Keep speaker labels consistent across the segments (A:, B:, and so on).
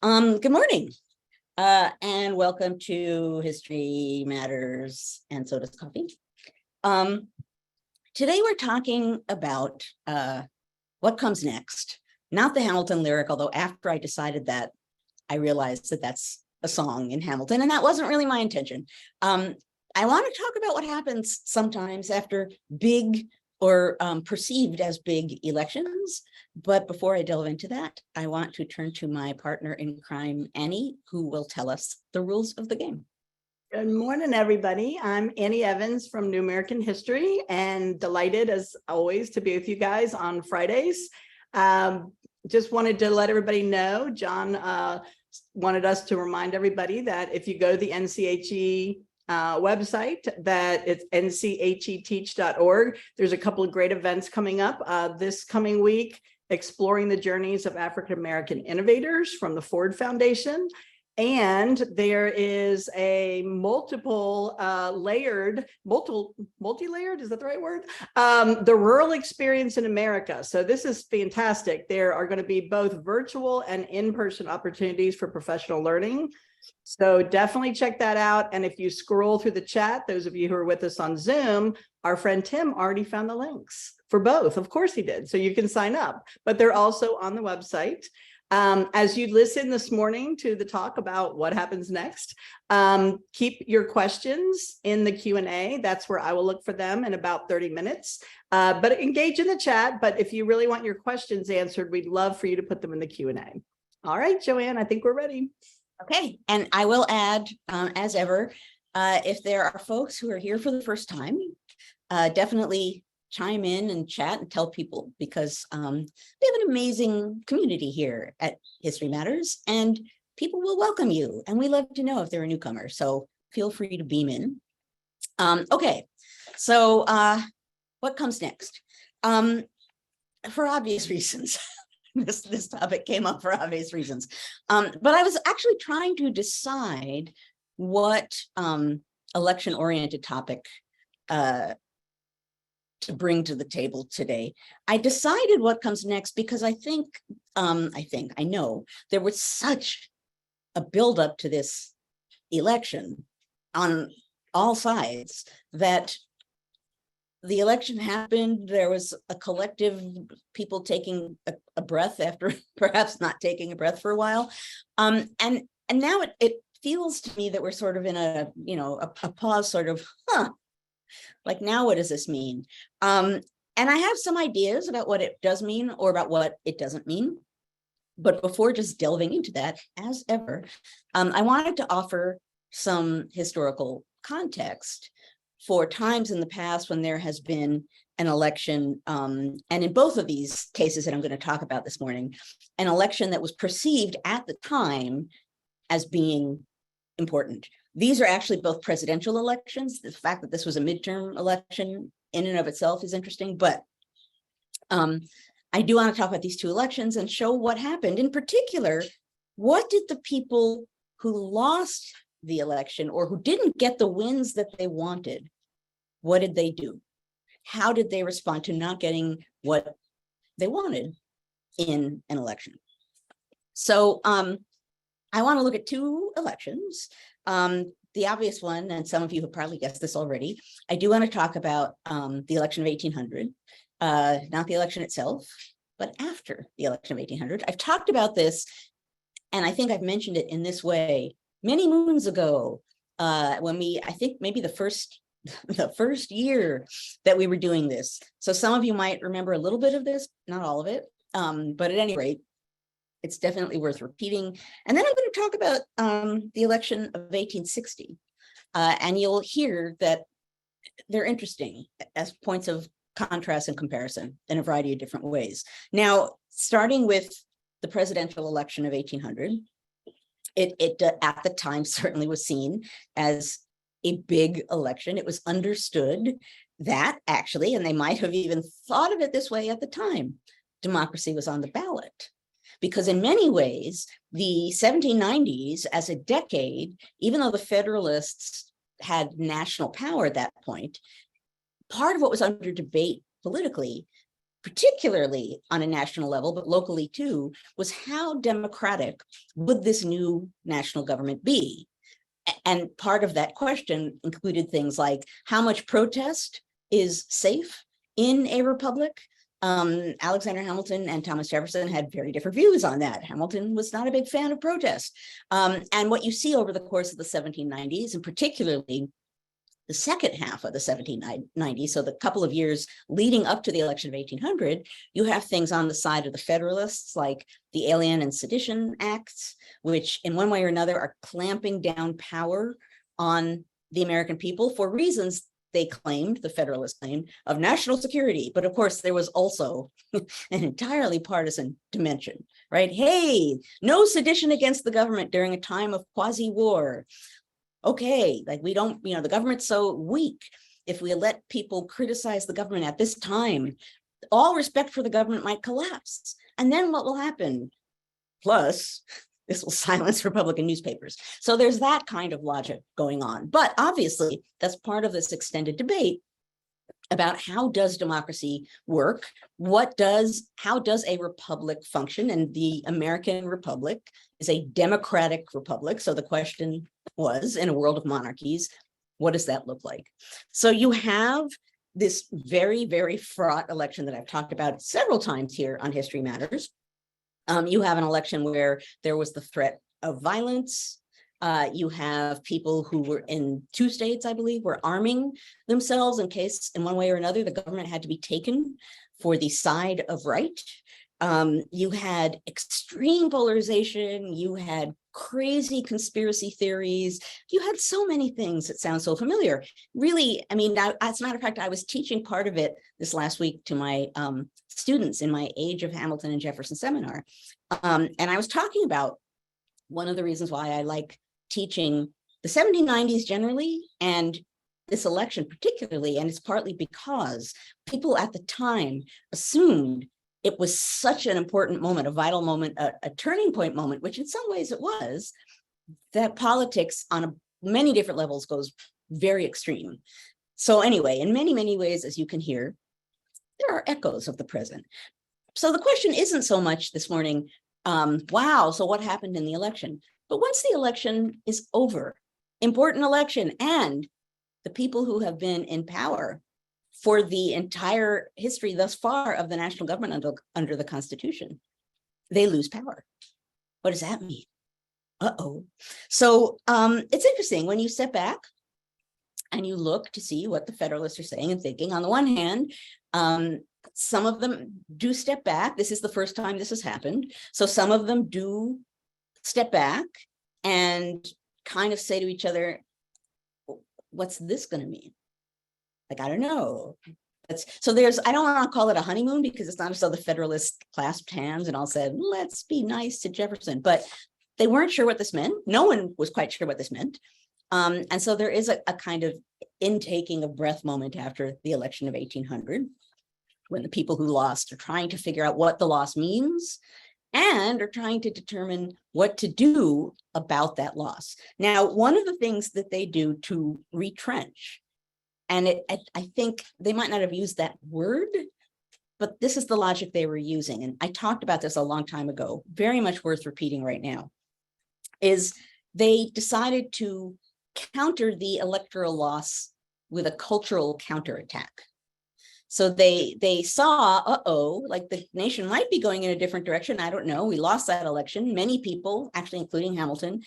A: there. Good morning, and welcome to History Matters and So Does Coffee. Today we're talking about what comes next, not the Hamilton lyric, although after I decided that, I realized that that's a song in Hamilton, and that wasn't really my intention. I want to talk about what happens sometimes after big or perceived as big elections. But before I delve into that, I want to turn to my partner in crime, Annie, who will tell us the rules of the game.
B: Good morning, everybody. I'm Annie Evans from New American History, and delighted as always to be with you guys on Fridays. Just wanted to let everybody know, John wanted us to remind everybody that if you go to the NCHE website, that it's ncheteach.org. There's a couple of great events coming up this coming week, exploring the journeys of African-American innovators from the Ford Foundation. And there is a multi-layered, is that the right word? The Rural Experience in America. So this is fantastic. There are going to be both virtual and in-person opportunities for professional learning. So definitely check that out. And if you scroll through the chat, those of you who are with us on Zoom, our friend Tim already found the links for both. Of course he did. So you can sign up, but they're also on the website. As you listen this morning to the talk about what happens next, keep your questions in the Q&A. That's where I will look for them in about 30 minutes. But engage in the chat. But if you really want your questions answered, we'd love for you to put them in the Q&A. All right, Joanne, I think we're ready.
A: Okay, and I will add, as ever, if there are folks who are here for the first time, definitely chime in and chat and tell people, because we have an amazing community here at History Matters, and people will welcome you, and we love to know if they're a newcomer, so feel free to beam in. Okay, so what comes next? For obvious reasons. This topic came up for obvious reasons. But I was actually trying to decide what election-oriented topic to bring to the table today. I decided what comes next because I know there was such a buildup to this election on all sides that the election happened. There was a collective people taking a breath after perhaps not taking a breath for a while. And now it feels to me that we're sort of in a pause, sort of, like, now what does this mean? And I have some ideas about what it does mean or about what it doesn't mean. But before just delving into that, as ever, I wanted to offer some historical context for times in the past when there has been an election, and in both of these cases that I'm going to talk about this morning, an election that was perceived at the time as being important. These are actually both presidential elections. The fact that this was a midterm election in and of itself is interesting, but I do want to talk about these two elections and show what happened. In particular, what did the people who lost the election or who didn't get the wins that they wanted, what did they do? How did they respond to not getting what they wanted in an election? So I want to look at two elections. The obvious one, and some of you have probably guessed this already, I do want to talk about the election of 1800, not the election itself, but after the election of 1800. I've talked about this, and I think I've mentioned it in this way many moons ago, when I think maybe the first year that we were doing this. So some of you might remember a little bit of this, not all of it, but at any rate, it's definitely worth repeating. And then I'm going to talk about the election of 1860, and you'll hear that they're interesting as points of contrast and comparison in a variety of different ways. Now, starting with the presidential election of 1800, it at the time certainly was seen as a big election. It was understood that actually, and they might have even thought of it this way at the time, democracy was on the ballot. Because in many ways, the 1790s as a decade, even though the Federalists had national power at that point, part of what was under debate politically particularly on a national level, but locally too, was how democratic would this new national government be? And part of that question included things like how much protest is safe in a republic. Alexander Hamilton and Thomas Jefferson had very different views on that. Hamilton was not a big fan of protest. And what you see over the course of the 1790s, and particularly the second half of the 1790s, so the couple of years leading up to the election of 1800, you have things on the side of the Federalists, like the Alien and Sedition Acts, which in one way or another are clamping down power on the American people for reasons they claimed, the Federalists claimed, of national security. But of course, there was also an entirely partisan dimension, right? Hey, no sedition against the government during a time of quasi-war. Okay, like we don't, the government's so weak. If we let people criticize the government at this time, all respect for the government might collapse. And then what will happen? Plus, this will silence Republican newspapers. So there's that kind of logic going on. But obviously, that's part of this extended debate about how does democracy work? How does a republic function? And the American Republic is a democratic republic. So the question was, in a world of monarchies, what does that look like? So you have this very, very fraught election that I've talked about several times here on History Matters. You have an election where there was the threat of violence. You have people who were in 2 states, I believe, were arming themselves in case, in one way or another, the government had to be taken for the side of right. You had extreme polarization. You had crazy conspiracy theories. You had so many things that sound so familiar. Really, I mean, as a matter of fact, I was teaching part of it this last week to my students in my Age of Hamilton and Jefferson seminar. And I was talking about one of the reasons why I like teaching the 1790s generally and this election particularly, and it's partly because people at the time assumed it was such an important moment, a vital moment, a turning point moment, which in some ways it was, that politics on many different levels goes very extreme. So anyway, in many, many ways, as you can hear, there are echoes of the present. So the question isn't so much this morning, wow, so what happened in the election? But once the election is over, important election, and the people who have been in power for the entire history thus far of the national government under the Constitution, they lose power. What does that mean? Uh-oh. So it's interesting when you step back and you look to see what the Federalists are saying and thinking. On the one hand, some of them do step back. This is the first time this has happened. So some of them do step back and kind of say to each other, what's this going to mean? Like, I don't know. So I don't want to call it a honeymoon because it's not as though the Federalists clasped hands and all said, let's be nice to Jefferson, but they weren't sure what this meant. No one was quite sure what this meant. And so there is a kind of intaking of breath moment after the election of 1800, when the people who lost are trying to figure out what the loss means and are trying to determine what to do about that loss. Now, one of the things that they do to retrench, and I think they might not have used that word, but this is the logic they were using. And I talked about this a long time ago, very much worth repeating right now, is they decided to counter the electoral loss with a cultural counterattack. So they saw, like the nation might be going in a different direction. I don't know. We lost that election. Many people, actually including Hamilton,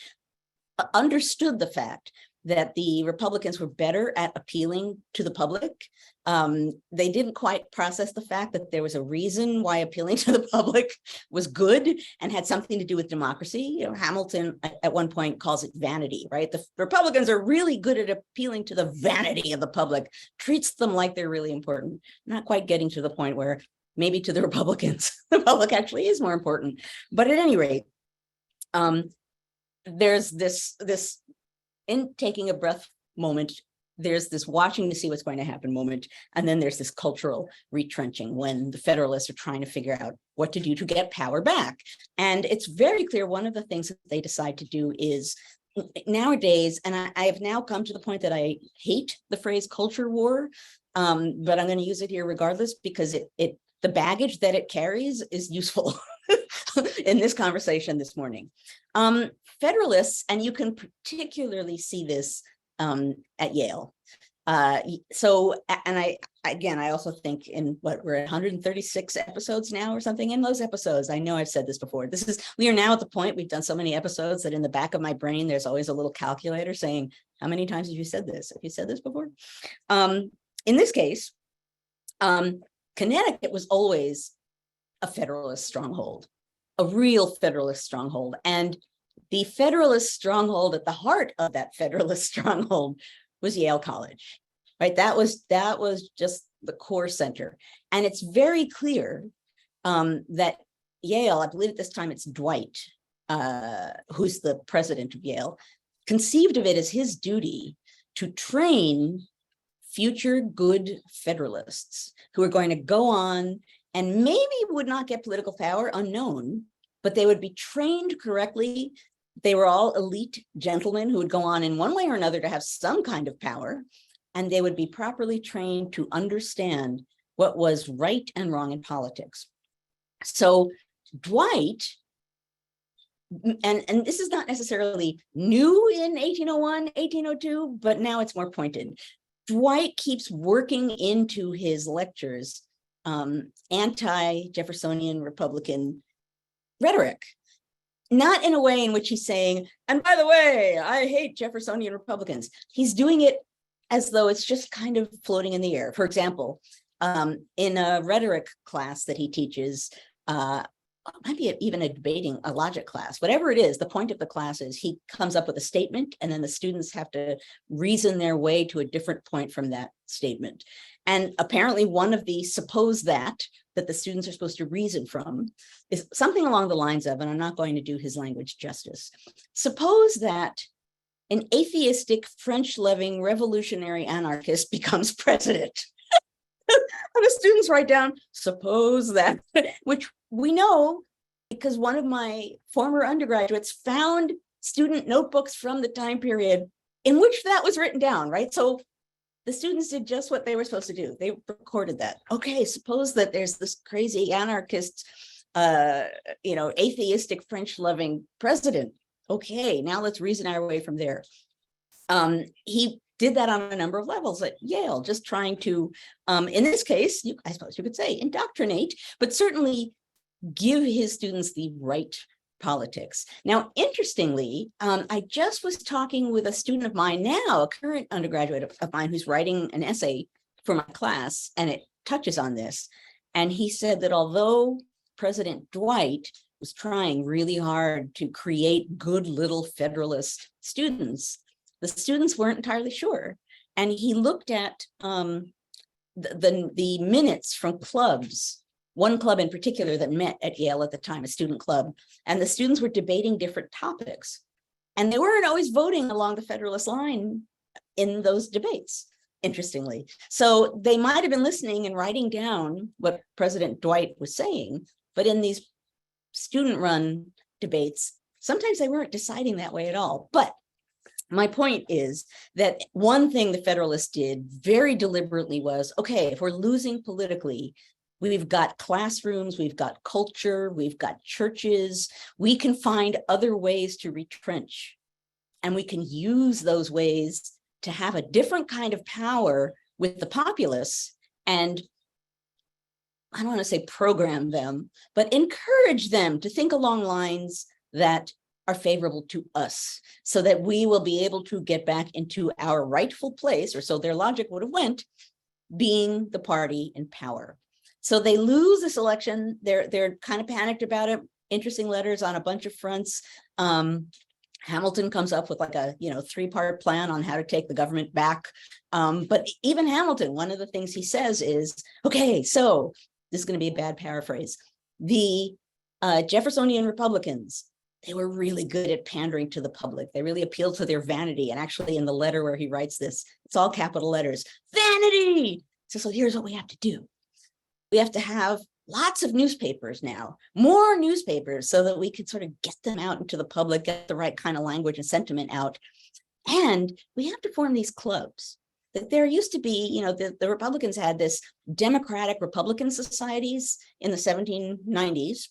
A: understood the fact that the Republicans were better at appealing to the public. They didn't quite process the fact that there was a reason why appealing to the public was good and had something to do with democracy. Hamilton at one point calls it vanity, right? The Republicans are really good at appealing to the vanity of the public, treats them like they're really important, not quite getting to the point where maybe to the Republicans, the public actually is more important. But at any rate, there's this in taking a breath moment, there's this watching to see what's going to happen moment, and then there's this cultural retrenching when the Federalists are trying to figure out what to do to get power back. And it's very clear one of the things that they decide to do is nowadays, and I have now come to the point that I hate the phrase culture war, but I'm going to use it here regardless because it the baggage that it carries is useful in this conversation this morning. Federalists, and you can particularly see this at Yale. I also think in what we're at 136 episodes now or something. In those episodes, I know I've said this before. We are now at the point, we've done so many episodes that in the back of my brain, there's always a little calculator saying, how many times have you said this? Have you said this before? In this case, Connecticut was always a Federalist stronghold, a real Federalist stronghold. And the Federalist stronghold at the heart of that Federalist stronghold was Yale College, right? That was just the core center. And it's very clear that Yale, I believe at this time it's Dwight, who's the president of Yale, conceived of it as his duty to train future good Federalists who are going to go on and maybe would not get political power, unknown, but they would be trained correctly. They were all elite gentlemen who would go on in one way or another to have some kind of power, and they would be properly trained to understand what was right and wrong in politics. So Dwight, and this is not necessarily new in 1801, 1802, but now it's more pointed. Dwight keeps working into his lectures anti-Jeffersonian Republican rhetoric, not in a way in which he's saying, and by the way, I hate Jeffersonian Republicans. He's doing it as though it's just kind of floating in the air. For example, in a rhetoric class that he teaches, maybe even a logic class, whatever it is, the point of the class is he comes up with a statement and then the students have to reason their way to a different point from that statement. And apparently one of the suppose that the students are supposed to reason from is something along the lines of, and I'm not going to do his language justice, suppose that an atheistic, French-loving, revolutionary anarchist becomes president. And the students write down, suppose that, which we know because one of my former undergraduates found student notebooks from the time period in which that was written down, right? So the students did just what they were supposed to do. They recorded that. Okay, suppose that there's this crazy anarchist, atheistic, French-loving president. Okay, now let's reason our way from there. He did that on a number of levels at Yale, just trying to, in this case, I suppose you could say indoctrinate, but certainly give his students the right politics. Now, interestingly, I just was talking with a student of mine now, a current undergraduate of mine who's writing an essay for my class, and it touches on this. And he said that although President Dwight was trying really hard to create good little Federalist students, the students weren't entirely sure. And he looked at the minutes from clubs, one club in particular that met at Yale at the time, a student club, and the students were debating different topics. And they weren't always voting along the Federalist line in those debates, interestingly. So they might have been listening and writing down what President Dwight was saying, but in these student-run debates, sometimes they weren't deciding that way at all. But my point is that one thing the Federalists did very deliberately was, okay, if we're losing politically, we've got classrooms, we've got culture, we've got churches, we can find other ways to retrench. And we can use those ways to have a different kind of power with the populace and, I don't want to say program them, but encourage them to think along lines that are favorable to us so that we will be able to get back into our rightful place, or so their logic would have went, being the party in power. So they lose this election. They're kind of panicked about it. Interesting letters on a bunch of fronts. Hamilton comes up with like a 3-part plan on how to take the government back. But even Hamilton, one of the things he says is, okay, so this is going to be a bad paraphrase. The Jeffersonian Republicans, they were really good at pandering to the public. They really appealed to their vanity. And actually in the letter where he writes this, it's all capital letters, vanity. So here's what we have to do. We have to have lots of newspapers now, more newspapers, so that we could sort of get them out into the public, get the right kind of language and sentiment out. And we have to form these clubs. that there used to be, the Republicans had this democratic Republican societies in the 1790s,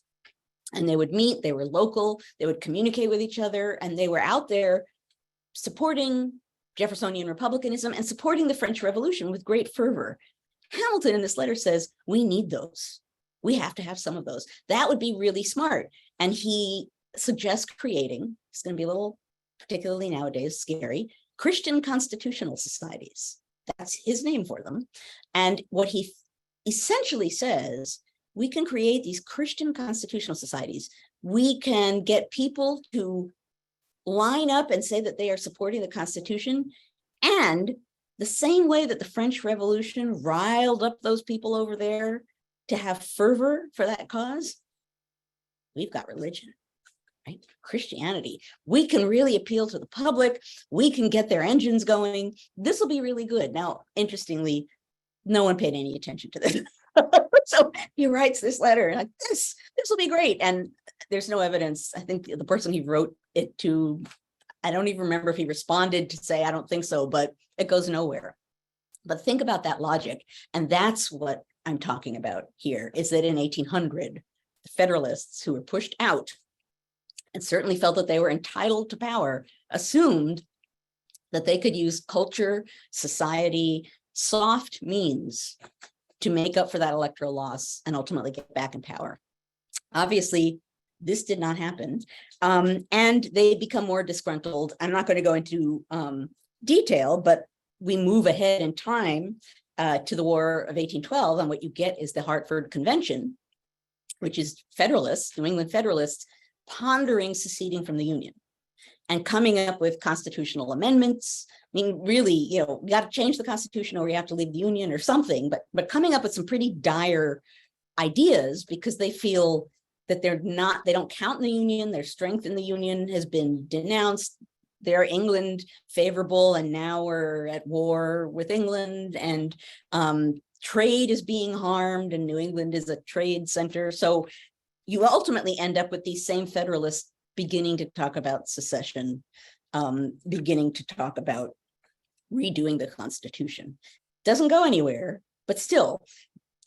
A: and they would meet, they were local, they would communicate with each other, and they were out there supporting Jeffersonian republicanism and supporting the French Revolution with great fervor. Hamilton in this letter says, we need those. We have to have some of those. That would be really smart. And he suggests creating, it's going to be a little, particularly nowadays, scary, Christian constitutional societies. That's his name for them. And what he essentially says, we can create these Christian constitutional societies. We can get people to line up and say that they are supporting the Constitution. And the same way that the French Revolution riled up those people over there to have fervor for that cause, we've got religion, right? Christianity. We can really appeal to the public. We can get their engines going. This will be really good. Now, interestingly, no one paid any attention to this. So he writes this letter like, this will be great. And there's no evidence. I think the person he wrote it to, I don't even remember if he responded to say, I don't think so, but it goes nowhere. But think about that logic. And that's what I'm talking about here, is that in 1800, the Federalists who were pushed out and certainly felt that they were entitled to power, assumed that they could use culture, society, soft means to make up for that electoral loss and ultimately get back in power. Obviously, this did not happen. And they become more disgruntled. I'm not going to go into detail, but we move ahead in time to the War of 1812. And what you get is the Hartford Convention, which is Federalists, New England Federalists, pondering seceding from the Union and coming up with constitutional amendments. I mean, really, you got to change the Constitution or you have to leave the Union or something, but coming up with some pretty dire ideas because they feel that they don't count in the Union, their strength in the Union has been denounced. They're England favorable, and now we're at war with England, and trade is being harmed, and New England is a trade center. So you ultimately end up with these same Federalists beginning to talk about secession, beginning to talk about redoing the Constitution. Doesn't go anywhere, but still,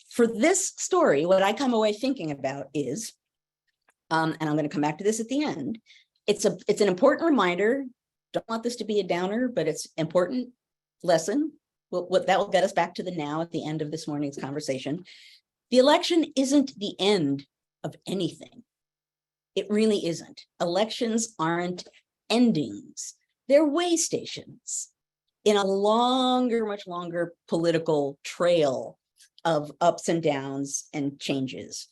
A: for this story, what I come away thinking about is, and I'm going to come back to this at the end, it's an important reminder. Don't want this to be a downer, but it's important lesson. That will get us back to the now at the end of this morning's conversation. The election isn't the end of anything. It really isn't. Elections aren't endings. They're way stations in a much longer political trail of ups and downs and changes.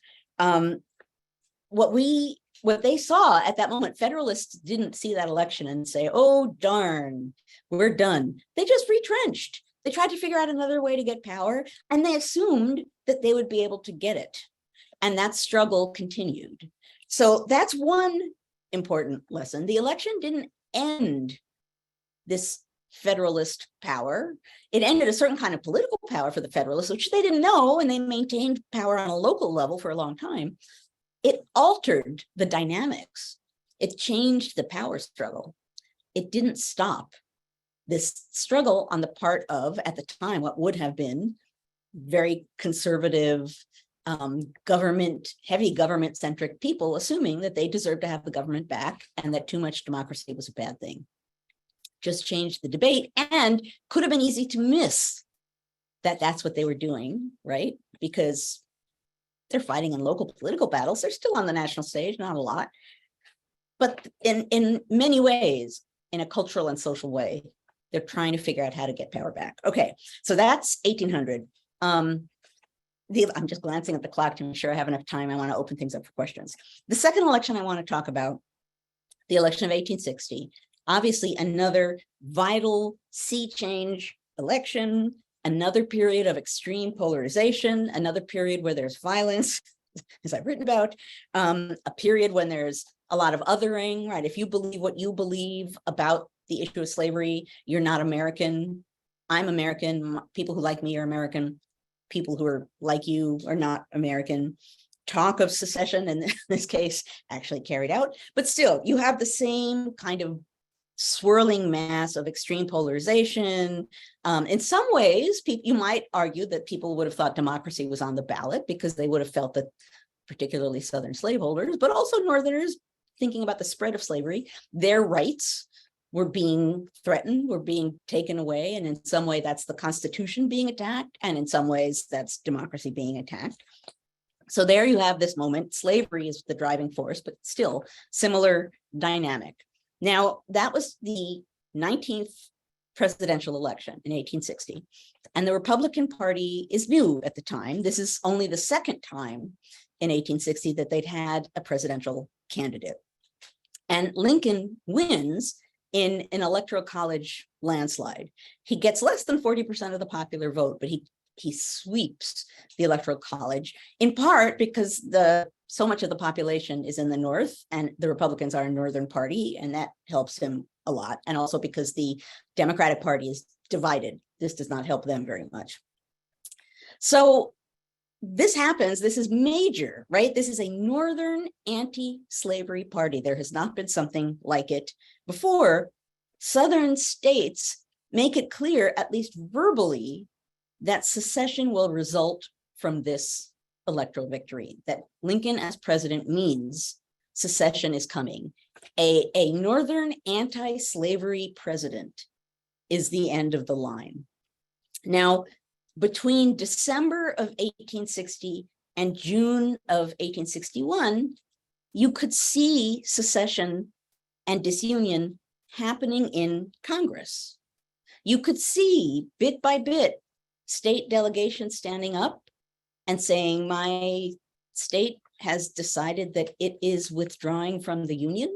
A: What they saw at that moment, Federalists didn't see that election and say, oh, darn, we're done. They just retrenched. They tried to figure out another way to get power, and they assumed that they would be able to get it. And that struggle continued. So that's one important lesson. The election didn't end this Federalist power. It ended a certain kind of political power for the Federalists, which they didn't know, and they maintained power on a local level for a long time. It altered the dynamics. It changed the power struggle. It didn't stop this struggle on the part of, at the time, what would have been very conservative, heavy government-centric people, assuming that they deserved to have the government back and that too much democracy was a bad thing. Just changed the debate, and could have been easy to miss that that's what they were doing, right? Because they're fighting in local political battles. They're still on the national stage, not a lot. But in many ways, in a cultural and social way, they're trying to figure out how to get power back. Okay, so that's 1800. I'm just glancing at the clock to make sure I have enough time. I want to open things up for questions. The second election I want to talk about, the election of 1860, obviously another vital sea change election, another period of extreme polarization, another period where there's violence, as I've written about, a period when there's a lot of othering, right? If you believe what you believe about the issue of slavery, you're not American. I'm American. People who like me are American. People who are like you are not American. Talk of secession, in this case, actually carried out. But still, you have the same kind of swirling mass of extreme polarization. In some ways, you might argue that people would have thought democracy was on the ballot because they would have felt that particularly Southern slaveholders, but also Northerners thinking about the spread of slavery, their rights were being threatened, were being taken away. And in some way, that's the Constitution being attacked. And in some ways, that's democracy being attacked. So there you have this moment. Slavery is the driving force, but still similar dynamic. Now, that was the 19th presidential election in 1860. And the Republican Party is new at the time. This is only the second time in 1860 that they'd had a presidential candidate. And Lincoln wins in an electoral college landslide. He gets less than 40% of the popular vote, but he sweeps the electoral college, in part because so much of the population is in the North and the Republicans are a Northern party, and that helps him a lot. And also because the Democratic Party is divided. This does not help them very much. So this happens, this is major, right? This is a Northern anti-slavery party. There has not been something like it before. Southern states make it clear, at least verbally, that secession will result from this electoral victory, that Lincoln as president means secession is coming. A Northern anti-slavery president is the end of the line. Now, between December of 1860 and June of 1861, you could see secession and disunion happening in Congress. You could see bit by bit state delegations standing up and saying, my state has decided that it is withdrawing from the Union.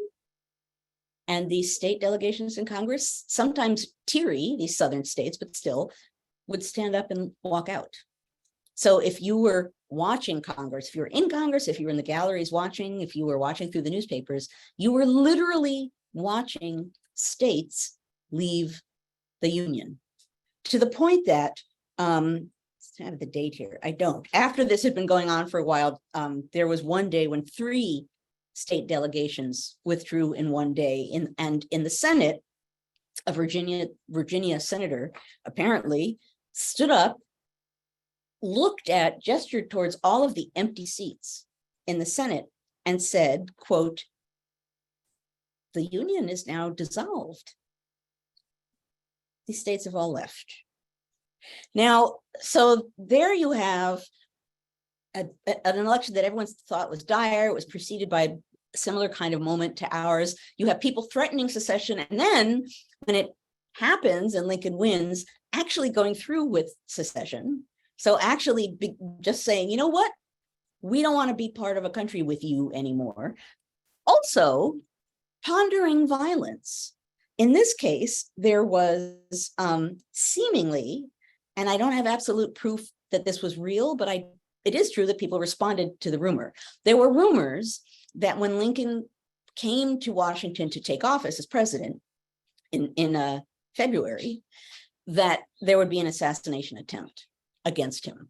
A: And these state delegations in Congress, sometimes teary, these Southern states, but still, would stand up and walk out. So if you were watching Congress, if you were in Congress, if you were in the galleries watching, if you were watching through the newspapers, you were literally watching states leave the Union, to the point that, I have the date here, I don't. After this had been going on for a while, there was one day when 3 state delegations withdrew in one day. And in the Senate, a Virginia senator apparently stood up, gestured towards all of the empty seats in the Senate and said, quote, "The Union is now dissolved. These states have all left." Now, so there you have an election that everyone thought was dire. It was preceded by a similar kind of moment to ours. You have people threatening secession, and then when it happens and Lincoln wins, actually going through with secession. So actually just saying, you know what? We don't want to be part of a country with you anymore. Also, pondering violence. In this case, there was seemingly, and I don't have absolute proof that this was real, but it is true that people responded to the rumor. There were rumors that when Lincoln came to Washington to take office as president in February, that there would be an assassination attempt against him.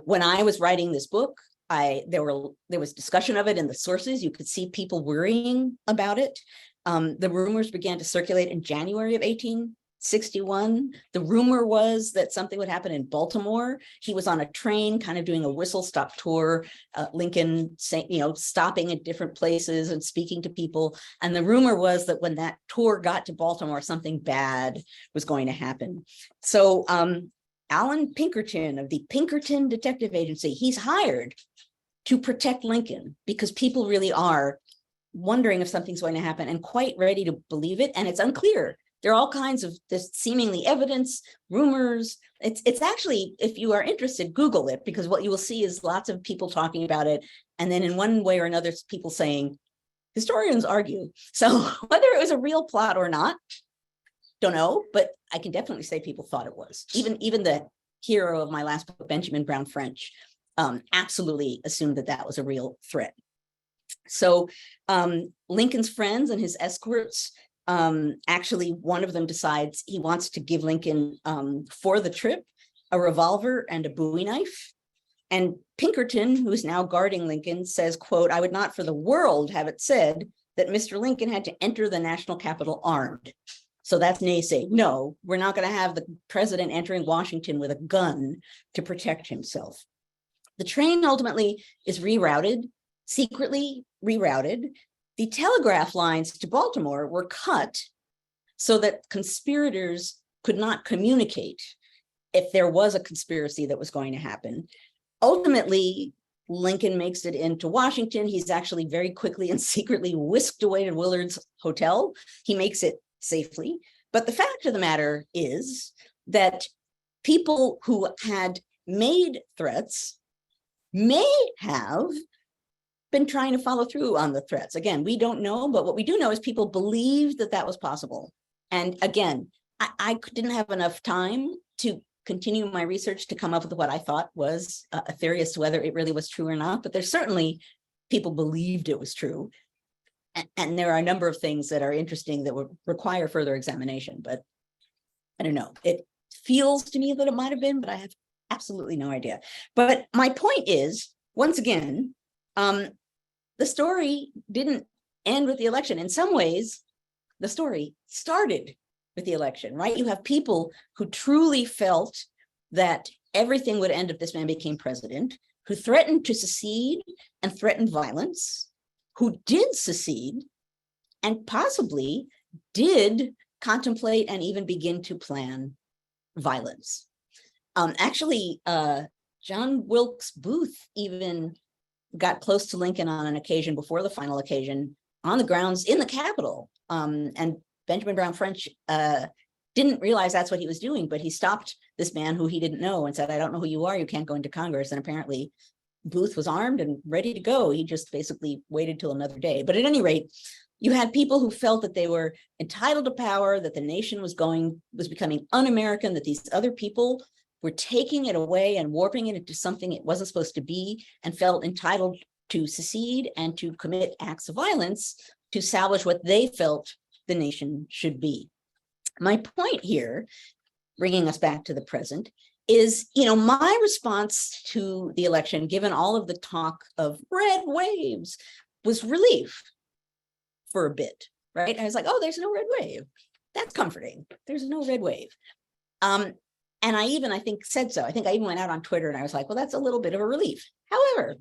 A: When I was writing this book, there was discussion of it in the sources. You could see people worrying about it. The rumors began to circulate in January of 1861. The rumor was that something would happen in Baltimore. He was on a train, kind of doing a whistle-stop tour. Lincoln, stopping at different places and speaking to people. And the rumor was that when that tour got to Baltimore, something bad was going to happen. So Alan Pinkerton of the Pinkerton Detective Agency, he's hired to protect Lincoln because people really are wondering if something's going to happen and quite ready to believe it. And it's unclear. There are all kinds of this seemingly evidence, rumors. It's actually, if you are interested, Google it, because what you will see is lots of people talking about it. And then in one way or another, people saying, historians argue. So whether it was a real plot or not, don't know, but I can definitely say people thought it was. Even the hero of my last book, Benjamin Brown French, absolutely assumed that that was a real threat. So Lincoln's friends and his escorts, actually one of them decides he wants to give Lincoln for the trip a revolver and a Bowie knife. And Pinkerton, who is now guarding Lincoln, says, quote, "I would not for the world have it said that Mr. Lincoln had to enter the national capital armed. So that's naysay. No, we're not going to have the president entering Washington with a gun to protect himself. The train ultimately is rerouted, secretly rerouted. The telegraph lines to Baltimore were cut so that conspirators could not communicate if there was a conspiracy that was going to happen. Ultimately, Lincoln makes it into Washington. He's actually very quickly and secretly whisked away to Willard's Hotel. He makes it safely. But the fact of the matter is that people who had made threats may have been trying to follow through on the threats. Again, we don't know, but what we do know is people believed that that was possible. And again, I didn't have enough time to continue my research to come up with what I thought was a theory as to whether it really was true or not, but there's certainly people believed it was true. And there are a number of things that are interesting that would require further examination, but I don't know. It feels to me that it might have been, but I have absolutely no idea. But my point is, once again, the story didn't end with the election. In some ways, the story started with the election, right? You have people who truly felt that everything would end if this man became president, who threatened to secede and threatened violence, who did secede and possibly did contemplate and even begin to plan violence. Actually, John Wilkes Booth even got close to Lincoln on an occasion before the final occasion on the grounds in the Capitol. And Benjamin Brown French didn't realize that's what he was doing, but he stopped this man who he didn't know and said, I don't know who you are, you can't go into Congress. And apparently Booth was armed and ready to go. He just basically waited till another day. But at any rate, you had people who felt that they were entitled to power, that the nation was becoming un-American, that these other people were taking it away and warping it into something it wasn't supposed to be, and felt entitled to secede and to commit acts of violence to salvage what they felt the nation should be. My point here, bringing us back to the present, is, my response to the election, given all of the talk of red waves, was relief for a bit, right? I was like, oh, there's no red wave. That's comforting. There's no red wave. And I think said so. I think I even went out on Twitter and I was like, well, that's a little bit of a relief. However,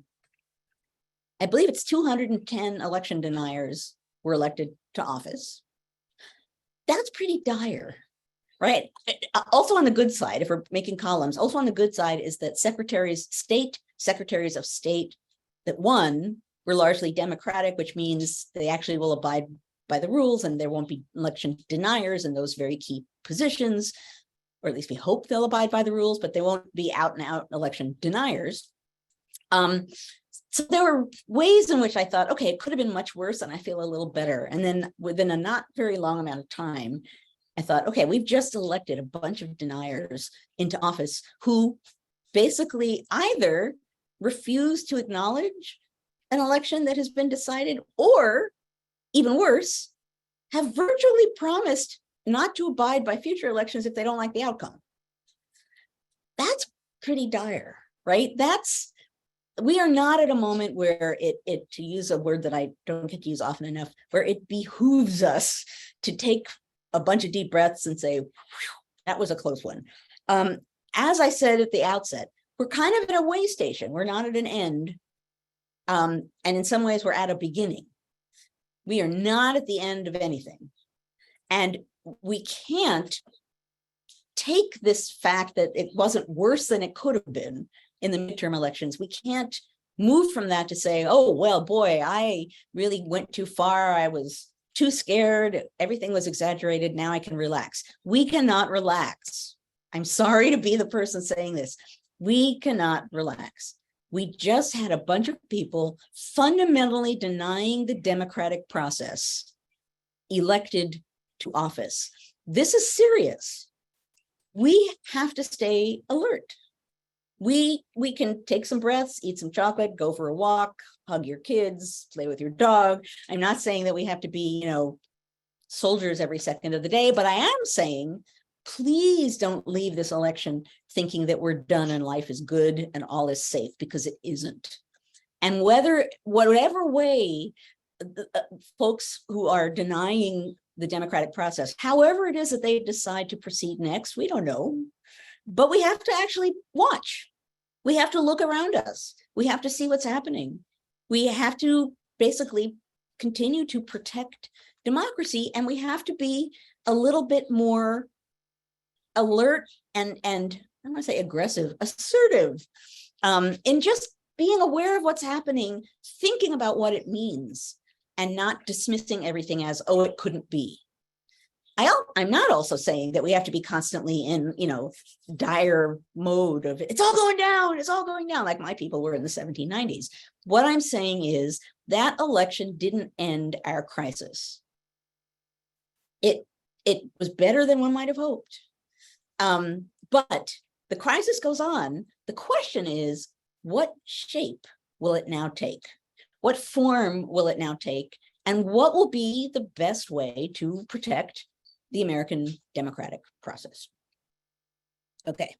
A: I believe it's 210 election deniers were elected to office. That's pretty dire, right? Also on the good side, if we're making columns, also on the good side is that secretaries of state that won were largely Democratic, which means they actually will abide by the rules and there won't be election deniers in those very key positions, or at least we hope they'll abide by the rules, but they won't be out and out election deniers. So there were ways in which I thought, okay, it could have been much worse and I feel a little better. And then within a not very long amount of time, I thought, okay, we've just elected a bunch of deniers into office who basically either refuse to acknowledge an election that has been decided, or even worse, have virtually promised not to abide by future elections if they don't like the outcome. That's pretty dire, right? We are not at a moment where it, to use a word that I don't get to use often enough, where it behooves us to take a bunch of deep breaths and say, that was a close one. As I said at the outset, we're kind of at a way station. We're not at an end. And in some ways, we're at a beginning. We are not at the end of anything. And we can't take this fact that it wasn't worse than it could have been in the midterm elections. We can't move from that to say, oh, well, boy, I really went too far. I was too scared. Everything was exaggerated. Now I can relax. We cannot relax. I'm sorry to be the person saying this. We cannot relax. We just had a bunch of people fundamentally denying the democratic process elected to office. This is serious. We have to stay alert. We can take some breaths, eat some chocolate, go for a walk, hug your kids, play with your dog. I'm not saying that we have to be, soldiers every second of the day, but I am saying, please don't leave this election thinking that we're done and life is good and all is safe, because it isn't. And whatever way folks who are denying the democratic process, however it is that they decide to proceed next, we don't know. But we have to actually watch. We have to look around us. We have to see what's happening. We have to basically continue to protect democracy, and we have to be a little bit more alert and I don't want to say aggressive, assertive, in just being aware of what's happening, thinking about what it means, and not dismissing everything as, oh, it couldn't be. I'm not also saying that we have to be constantly in, dire mode of it's all going down, like my people were in the 1790s. What I'm saying is that election didn't end our crisis. It was better than one might have hoped. But the crisis goes on. The question is, what shape will it now take? What form will it now take? And what will be the best way to protect the American democratic process? Okay.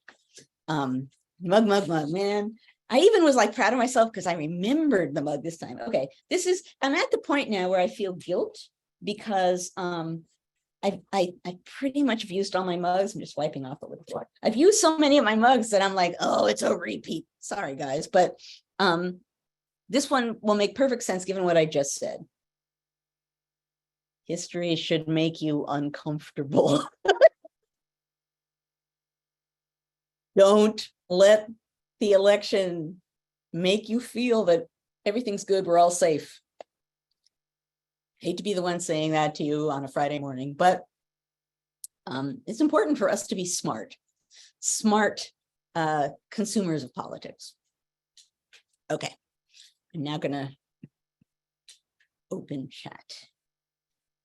A: Mug, man. I even was like proud of myself because I remembered the mug this time. Okay. I'm at the point now where I feel guilt because I pretty much have used all my mugs. I'm just wiping off a little bit. I've used so many of my mugs that I'm like, oh, it's a repeat. Sorry, guys. But this one will make perfect sense given what I just said. History should make you uncomfortable. Don't let the election make you feel that everything's good, we're all safe. Hate to be the one saying that to you on a Friday morning, but it's important for us to be smart consumers of politics. Okay, I'm now gonna open chat.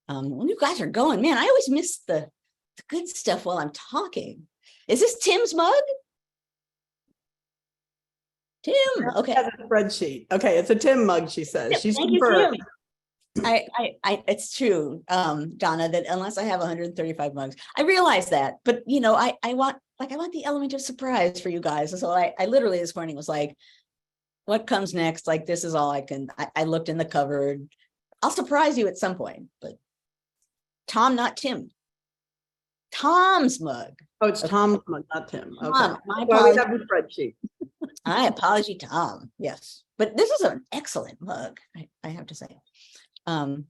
A: When you guys are going, man, I always miss the good stuff while I'm talking. Is this Tim's mug? Tim, okay.
B: Has a spreadsheet. Okay, it's a Tim mug, she says. She's
A: Thank you,
B: confirmed.
A: Tim. It's true, Donna, that unless I have 135 mugs, I realize that, but I want the element of surprise for you guys. So I literally this morning was like, what comes next? Like, this is all I looked in the cupboard. I'll surprise you at some point, but Tom, not Tim. Tom's mug.
B: Oh, it's Tom's mug, not Tim. Okay.
A: Tom, my
B: Well, we
A: apology.
B: have the spreadsheet.
A: My apology, Tom. Yes, but this is an excellent mug, I have to say. And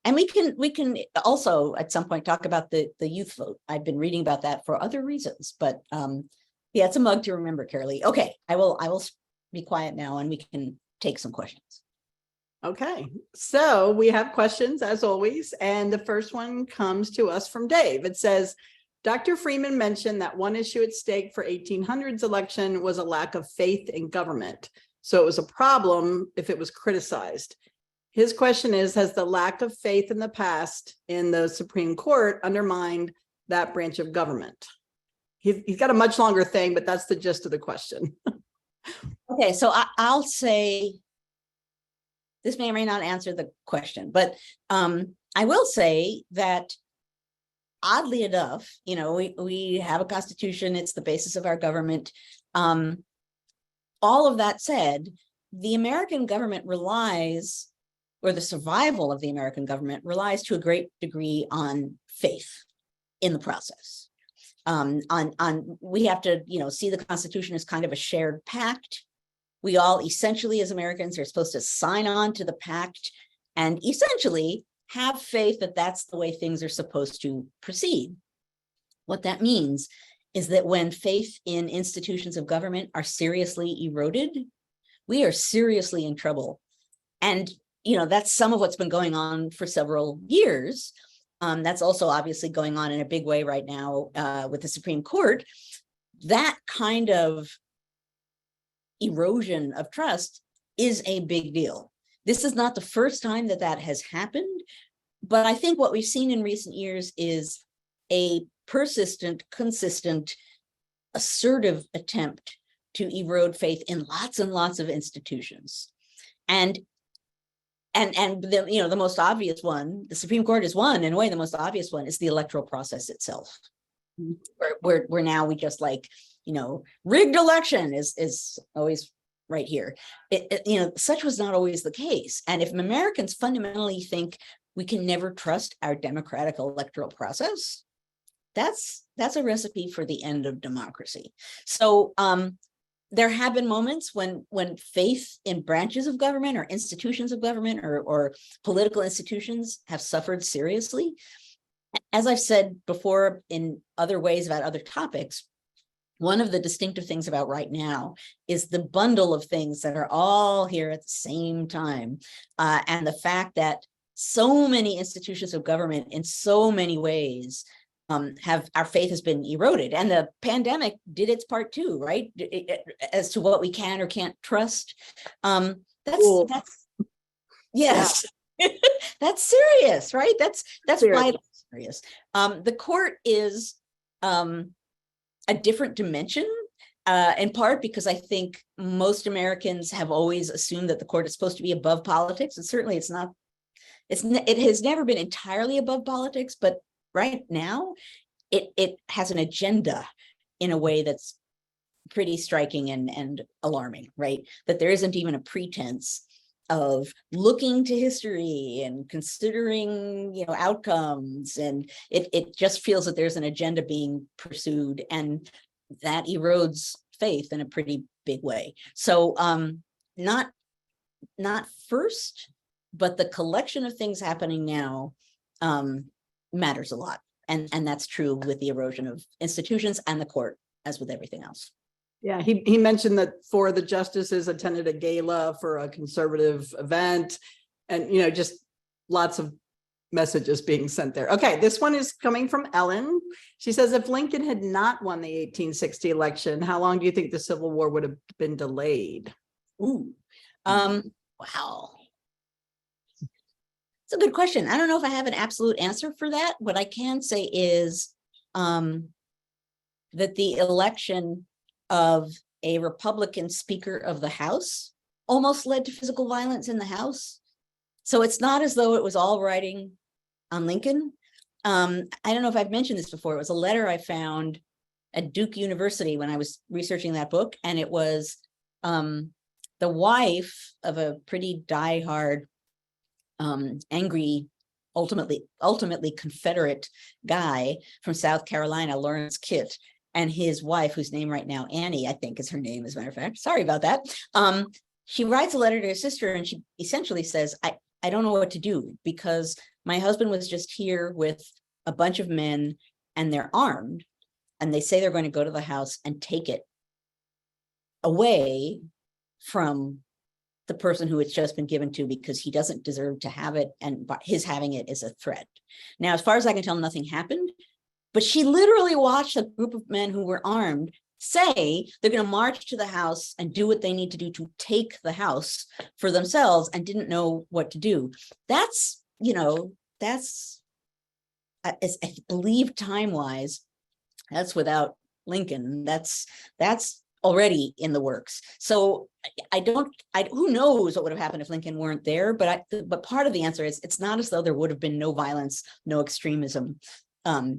A: we can also at some point talk about the youth vote. I've been reading about that for other reasons, but yeah, it's a mug to remember, Carolee. Okay, I will be quiet now and we can take some questions.
B: Okay, so we have questions as always, and the first one comes to us from Dave. It says, Dr. Freeman mentioned that one issue at stake for 1800s election was a lack of faith in government. So it was a problem if it was criticized. His question is, has the lack of faith in the past in the Supreme Court undermined that branch of government? He's got a much longer thing, but that's the gist of the question.
A: Okay, so I'll say, this may or may not answer the question, but I will say that oddly enough, we have a constitution, it's the basis of our government. All of that said, the American government relies, or the survival of the American government relies to a great degree on faith in the process. We have to, see the Constitution as kind of a shared pact. We all essentially as Americans are supposed to sign on to the pact and essentially have faith that that's the way things are supposed to proceed. What that means is that when faith in institutions of government are seriously eroded, we are seriously in trouble. And, that's some of what's been going on for several years. That's also obviously going on in a big way right now with the Supreme Court. That kind of erosion of trust is a big deal. This is not the first time that has happened, but I think what we've seen in recent years is a persistent, consistent, assertive attempt to erode faith in lots and lots of institutions. And the most obvious one, the Supreme Court is one, in a way, the most obvious one is the electoral process itself. Where now we just rigged election is always right here. Such was not always the case. And if Americans fundamentally think we can never trust our democratic electoral process, that's a recipe for the end of democracy. So there have been moments when faith in branches of government or institutions of government or political institutions have suffered seriously. As I've said before in other ways about other topics, one of the distinctive things about right now is the bundle of things that are all here at the same time. And the fact that so many institutions of government in so many ways our faith has been eroded. And the pandemic did its part too, right? As to what we can or can't trust. That's yes, yeah. That's serious, right? That's vitally serious. The court is a different dimension, in part because I think most Americans have always assumed that the court is supposed to be above politics, and certainly it's not. It has never been entirely above politics, but right now it has an agenda in a way that's pretty striking and alarming, right? That there isn't even a pretense of looking to history and considering, outcomes, and it just feels that there's an agenda being pursued, and that erodes faith in a pretty big way. So not first, but the collection of things happening now matters a lot, and that's true with the erosion of institutions and the court, as with everything else.
B: Yeah, he mentioned that 4 of the justices attended a gala for a conservative event, and just lots of messages being sent there. Okay, this one is coming from Ellen. She says, if Lincoln had not won the 1860 election, how long do you think the Civil War would have been delayed?
A: Ooh, wow. It's a good question. I don't know if I have an absolute answer for that. What I can say is that the election of a Republican Speaker of the House almost led to physical violence in the House. So it's not as though it was all riding on Lincoln. I don't know if I've mentioned this before. It was a letter I found at Duke University when I was researching that book. And it was the wife of a pretty diehard, angry, ultimately Confederate guy from South Carolina, Lawrence Kit, and his wife, whose name right now, Annie, I think is her name, as a matter of fact. Sorry about that. She writes a letter to her sister, and she essentially says, I don't know what to do, because my husband was just here with a bunch of men and they're armed, and they say they're going to go to the house and take it away from the person who it's just been given to, because he doesn't deserve to have it, and his having it is a threat. Now, as far as I can tell, nothing happened, but she literally watched a group of men who were armed say they're going to march to the house and do what they need to do to take the house for themselves, and didn't know what to do. That's, I believe time-wise, that's without Lincoln. That's already in the works. So who knows what would have happened if Lincoln weren't there, but part of the answer is it's not as though there would have been no violence, no extremism,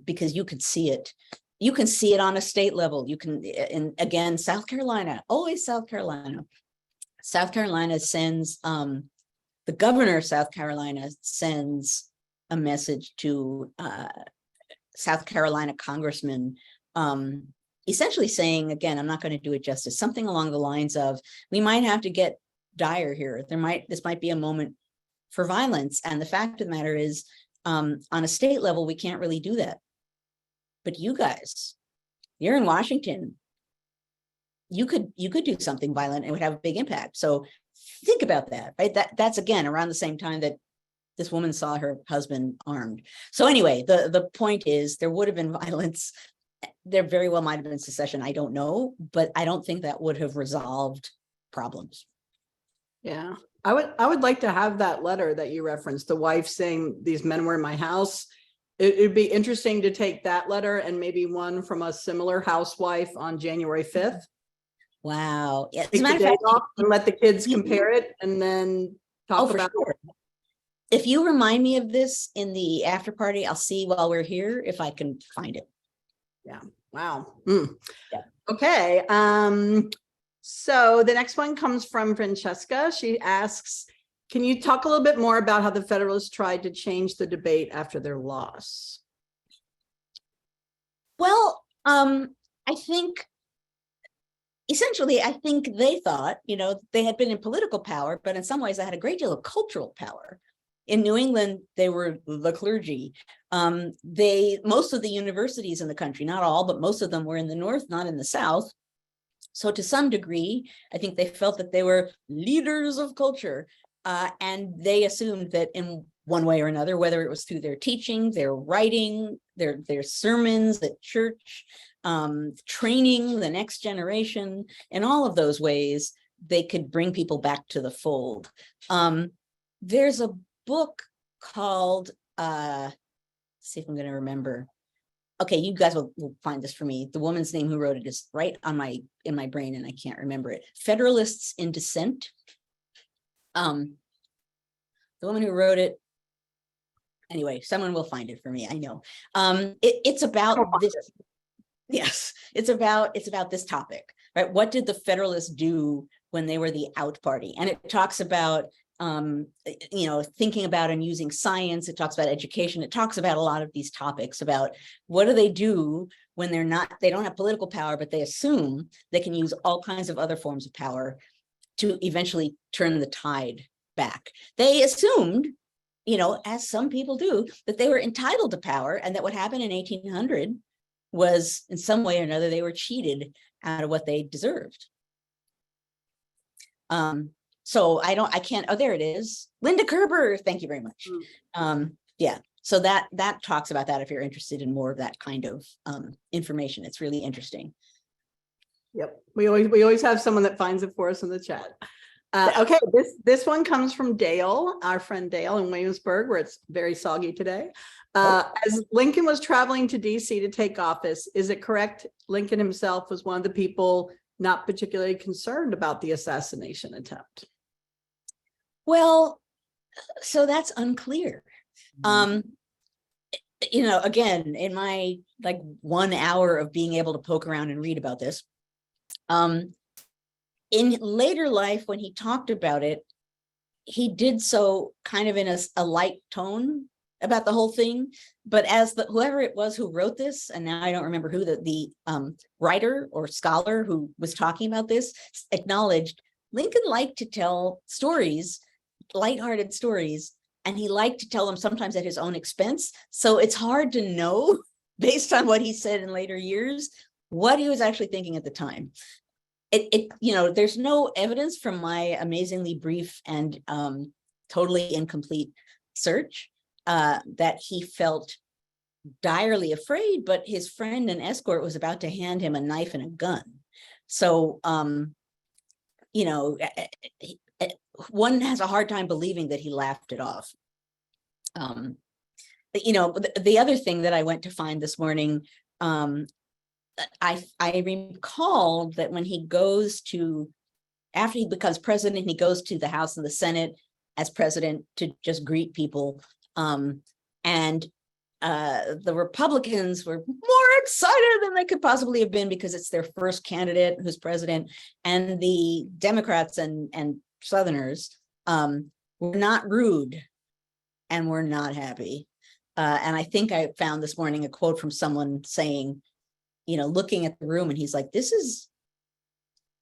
A: because you could see it. You can see it on a state level. You can, and again, South Carolina, always South Carolina. South Carolina sends, the governor of South Carolina sends a message to South Carolina congressmen, essentially saying, again, I'm not going to do it justice, something along the lines of, we might have to get dire here. This might be a moment for violence. And the fact of the matter is, on a state level, we can't really do that. But you guys, you're in Washington. You could do something violent and it would have a big impact. So think about that, right? That's again around the same time that this woman saw her husband armed. So anyway, the point is there would have been violence. There very well might have been secession. I don't know, but I don't think that would have resolved problems.
B: Yeah, I would like to have that letter that you referenced, the wife saying these men were in my house. It'd be interesting to take that letter and maybe one from a similar housewife on January 5th.
A: Wow. Yeah,
B: Take the day off and let the kids compare it and then talk about
A: it. If you remind me of this in the after party, I'll see while we're here if I can find it.
B: Yeah. Wow.
A: Yeah.
B: Okay. So the next one comes from Francesca. She asks, can you talk a little bit more about how the Federalists tried to change the debate after their loss?
A: Well, I think essentially, I think they thought, they had been in political power, but in some ways they had a great deal of cultural power. In New England, they were the clergy. Most of the universities in the country, not all, but most of them were in the North, not in the South. So to some degree, I think they felt that they were leaders of culture. And they assumed that in one way or another, whether it was through their teaching, their writing, their sermons at church, training the next generation, in all of those ways, they could bring people back to the fold. There's a book called, see if I'm going to remember. Okay, you guys will find this for me. The woman's name who wrote it is right on in my brain, and I can't remember it. Federalists in Dissent. The woman who wrote it, anyway, someone will find it for me, I know. It's about this. Yes, it's about this topic, right? What did the Federalists do when they were the out party? And it talks about thinking about and using science. It talks about education. It talks about a lot of these topics about what do they do when they don't have political power, but they assume they can use all kinds of other forms of power to eventually turn the tide back. They assumed, as some people do, that they were entitled to power and that what happened in 1800 was in some way or another, they were cheated out of what they deserved. So there it is. Linda Kerber, thank you very much. Yeah, so that talks about that if you're interested in more of that kind of information. It's really interesting.
B: Yep, we always have someone that finds it for us in the chat. Okay, this one comes from Dale, our friend Dale in Williamsburg, where it's very soggy today. As Lincoln was traveling to DC to take office, is it correct Lincoln himself was one of the people not particularly concerned about the assassination attempt?
A: Well, so that's unclear. Again, in my 1 hour of being able to poke around and read about this, in later life, when he talked about it, he did so kind of in a light tone about the whole thing. But as whoever it was who wrote this, and now I don't remember who the writer or scholar who was talking about this acknowledged, Lincoln liked to tell stories, lighthearted stories, and he liked to tell them sometimes at his own expense. So it's hard to know, based on what he said in later years, what he was actually thinking at the time. There's no evidence from my amazingly brief and totally incomplete search that he felt direly afraid, but his friend and escort was about to hand him a knife and a gun. So, one has a hard time believing that he laughed it off. The other thing that I went to find this morning, I recall that when he goes to, after he becomes president, he goes to the House and the Senate as president to just greet people. And the Republicans were more excited than they could possibly have been because it's their first candidate who's president. And the Democrats and Southerners were not rude and were not happy. And I think I found this morning a quote from someone saying, looking at the room, and he's like, this is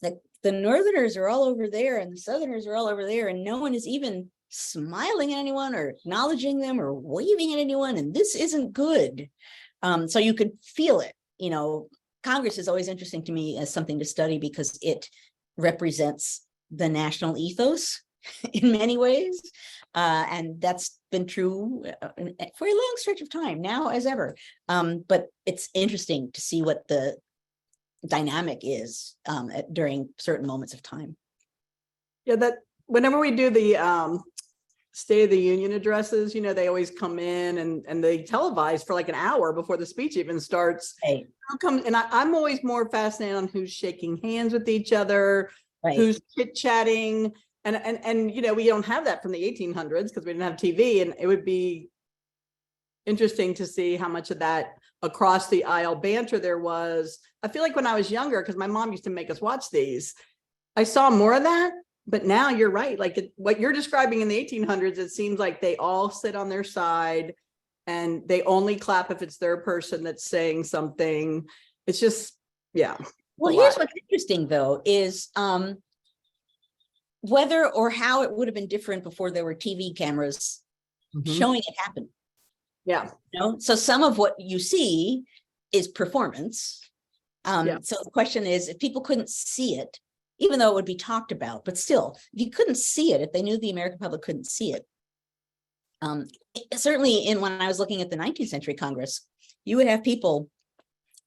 A: like the Northerners are all over there and the Southerners are all over there, and no one is even smiling at anyone or acknowledging them or waving at anyone, and this isn't good. So you could feel it. Congress is always interesting to me as something to study because it represents the national ethos in many ways. And that's been true for a long stretch of time, now as ever. But it's interesting to see what the dynamic is during certain moments of time.
B: Yeah, that whenever we do the State of the Union addresses, they always come in and they televise for like an hour before the speech even starts.
A: Right.
B: And I'm always more fascinated on who's shaking hands with each other,
A: Right.
B: who's chit-chatting. And we don't have that from the 1800s because we didn't have TV, and it would be interesting to see how much of that across the aisle banter there was. I feel like when I was younger, because my mom used to make us watch these, I saw more of that, but now you're right. Like what you're describing in the 1800s, it seems like they all sit on their side and they only clap if it's their person that's saying something. It's just, yeah.
A: Well, here's what's interesting though, is whether or how it would have been different before there were TV cameras showing it happen.
B: Yeah.
A: You know? So some of what you see is performance. So the question is, if people couldn't see it, even though it would be talked about, but still, if you couldn't see it, if they knew the American public couldn't see it, certainly when I was looking at the 19th century Congress, you would have people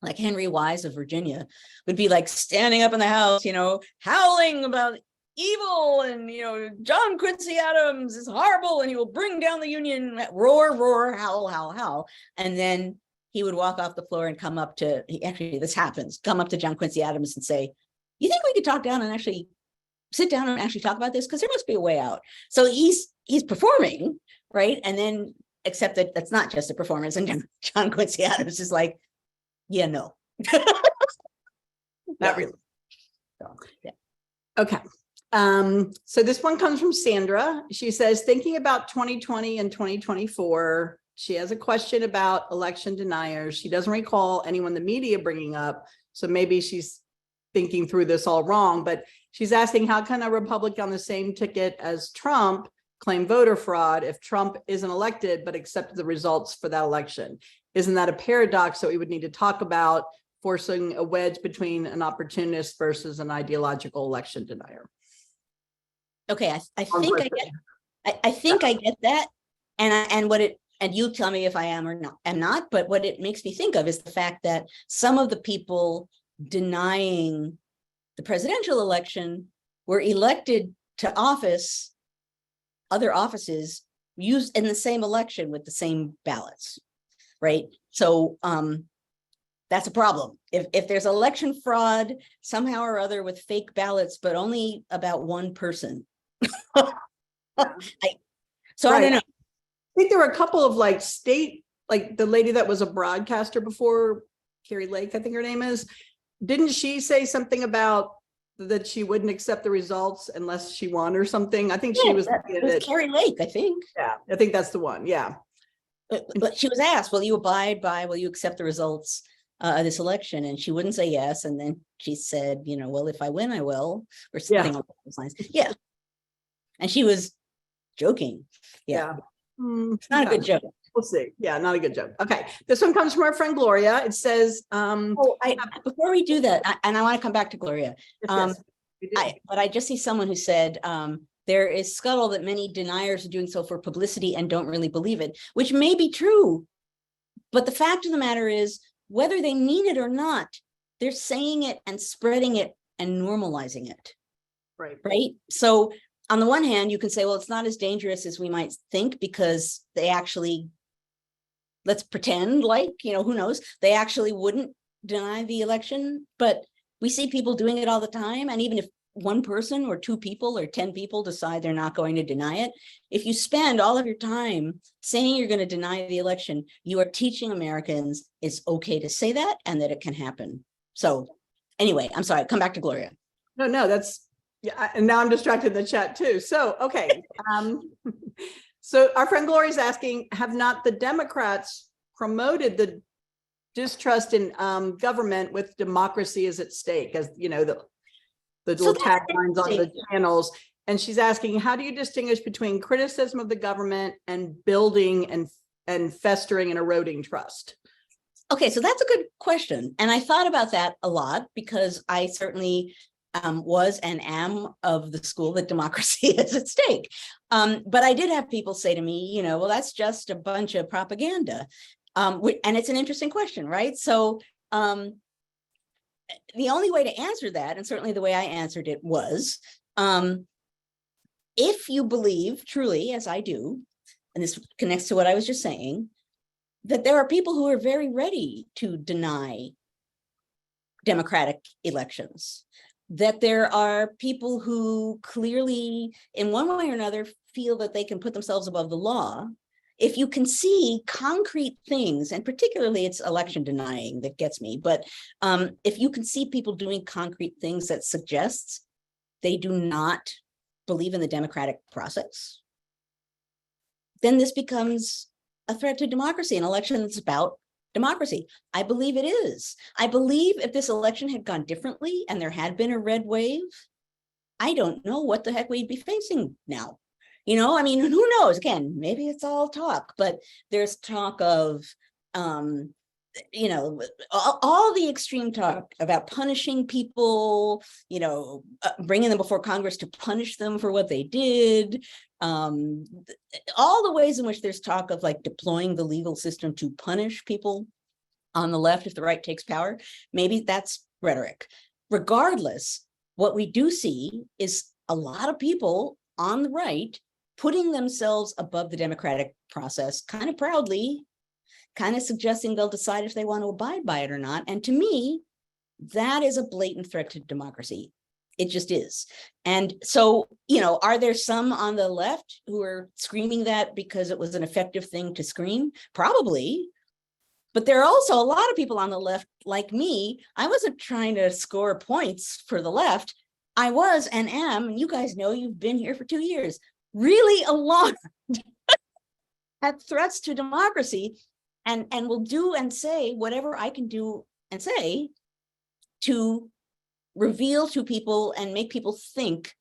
A: like Henry Wise of Virginia would be like standing up in the House, you know, howling about evil, and, you know, John Quincy Adams is horrible and he will bring down the Union, roar, roar, howl, howl, howl. And then he would walk off the floor and come up to, actually this happens, come up to John Quincy Adams and say, you think we could talk down and actually sit down and actually talk about this? Because there must be a way out. So he's performing, right? And then, except that that's not just a performance. And John Quincy Adams is like, yeah, no. Not really. So, yeah.
B: Okay. So this one comes from Sandra. She says, thinking about 2020 and 2024, she has a question about election deniers. She doesn't recall anyone in the media bringing up, so maybe she's thinking through this all wrong, but she's asking, how can a Republican on the same ticket as Trump claim voter fraud if Trump isn't elected but accepted the results for that election? Isn't that a paradox that we would need to talk about, forcing a wedge between an opportunist versus an ideological election denier?
A: Okay, I think I think I get that, and what it, and you tell me if I am or not, am not. But what it makes me think of is the fact that some of the people denying the presidential election were elected to office, other offices used in the same election with the same ballots, right? So that's a problem. If there's election fraud somehow or other with fake ballots, but only about one person. I don't know.
B: I think there were a couple of like state, like the lady that was a broadcaster before, Carrie Lake, I think her name is. Didn't she say something about that she wouldn't accept the results unless she won or something? I think she was
A: Carrie Lake, I think.
B: Yeah, I think that's the one. Yeah.
A: But she was asked, will you abide by, will you accept the results of this election? And she wouldn't say yes. And then she said, you know, well, if I win, I will, or something along those lines. Yeah. And she was joking. Yeah. It's not a good joke.
B: We'll see. Yeah, not a good joke. Okay. This one comes from our friend Gloria. It says,
A: before we do that, and I want to come back to Gloria.
B: yes,
A: But I just see someone who said, there is scuttle that many deniers are doing so for publicity and don't really believe it, which may be true. But the fact of the matter is, whether they mean it or not, they're saying it and spreading it and normalizing it. Right. So on the one hand, you can say, well, it's not as dangerous as we might think, because they actually, let's pretend like, you know, who knows, they actually wouldn't deny the election. But we see people doing it all the time. And even if one person or two people or 10 people decide they're not going to deny it, if you spend all of your time saying you're going to deny the election, you are teaching Americans it's okay to say that and that it can happen. So anyway, I'm sorry, come back to Gloria.
B: No, that's, yeah, and now I'm distracted in the chat too. So, okay. So our friend Gloria is asking, have not the Democrats promoted the distrust in government with democracy is at stake, as you know, the little taglines on the channels? And she's asking, how do you distinguish between criticism of the government and building and festering and eroding trust?
A: Okay, so that's a good question. And I thought about that a lot, because I certainly was and am of the school that democracy is at stake. But I did have people say to me, you know, well, that's just a bunch of propaganda. And it's an interesting question, right? So the only way to answer that, and certainly the way I answered it, was if you believe truly, as I do, and this connects to what I was just saying, that there are people who are very ready to deny democratic elections, that there are people who clearly, in one way or another, feel that they can put themselves above the law. If you can see concrete things, and particularly it's election denying that gets me, but if you can see people doing concrete things that suggests they do not believe in the democratic process, then this becomes a threat to democracy, an election that's about democracy. I believe it is. I believe if this election had gone differently and there had been a red wave, I don't know what the heck we'd be facing now. You know, I mean, who knows? Again, maybe it's all talk, but there's talk of, you know, all the extreme talk about punishing people, you know, bringing them before Congress to punish them for what they did. All the ways in which there's talk of like deploying the legal system to punish people on the left if the right takes power. Maybe that's rhetoric. Regardless, what we do see is a lot of people on the right putting themselves above the democratic process kind of proudly, kind of suggesting they'll decide if they want to abide by it or not. And to me, that is a blatant threat to democracy. It just is. And so, you know, are there some on the left who are screaming that because it was an effective thing to scream? Probably. But there are also a lot of people on the left like me. I wasn't trying to score points for the left. I was and am, and you guys know you've been here for 2 years, really alarmed at threats to democracy, and will do and say whatever I can do and say to reveal to people and make people think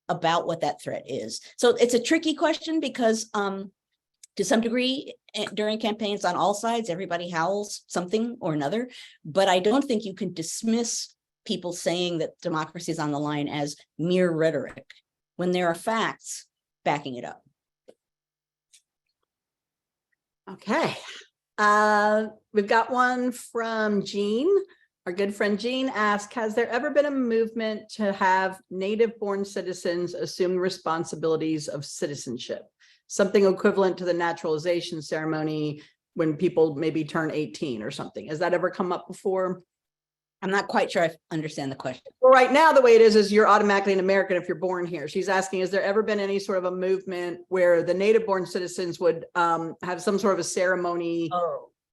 A: about what that threat is. So it's a tricky question because to some degree during campaigns on all sides, everybody howls something or another, but I don't think you can dismiss people saying that democracy is on the line as mere rhetoric when there are facts backing it up.
B: Okay. We've got one from Jean. Our good friend Jean asked, has there ever been a movement to have native-born citizens assume responsibilities of citizenship? Something equivalent to the naturalization ceremony when people maybe turn 18 or something. Has that ever come up before?
A: I'm not quite sure I understand the question.
B: Well, right now, the way it is you're automatically an American if you're born here. She's asking, has there ever been any sort of a movement where the native-born citizens would have some sort of a ceremony,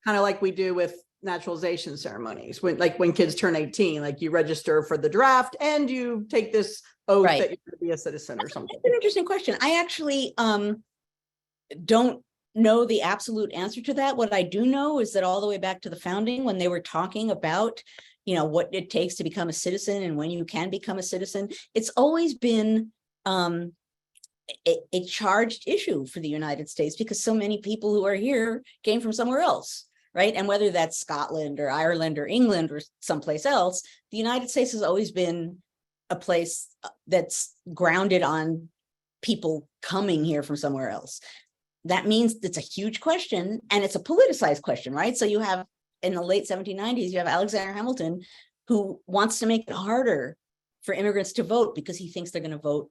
B: kind of like we do with naturalization ceremonies, when kids turn 18, like you register for the draft and you take this oath that you're going to be a citizen or something.
A: That's an interesting question. I actually don't know the absolute answer to that. What I do know is that all the way back to the founding, when they were talking about, you know, what it takes to become a citizen and when you can become a citizen, it's always been a charged issue for the United States because so many people who are here came from somewhere else, right? And whether that's Scotland or Ireland or England or someplace else, the United States has always been a place that's grounded on people coming here from somewhere else. That means it's a huge question and it's a politicized question, right? So you have, in the late 1790s, you have Alexander Hamilton, who wants to make it harder for immigrants to vote because he thinks they're going to vote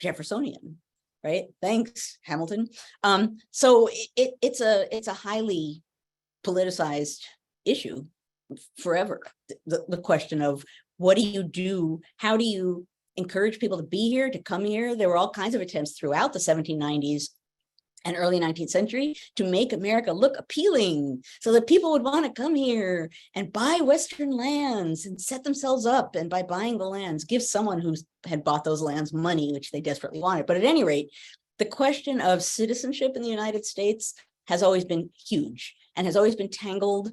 A: Jeffersonian, right? Thanks, Hamilton. So it's a highly politicized issue forever. The question of what do you do? How do you encourage people to be here, to come here? There were all kinds of attempts throughout the 1790s and early 19th century to make America look appealing so that people would want to come here and buy Western lands and set themselves up, and by buying the lands, give someone who had bought those lands money, which they desperately wanted. But at any rate, the question of citizenship in the United States has always been huge and has always been tangled.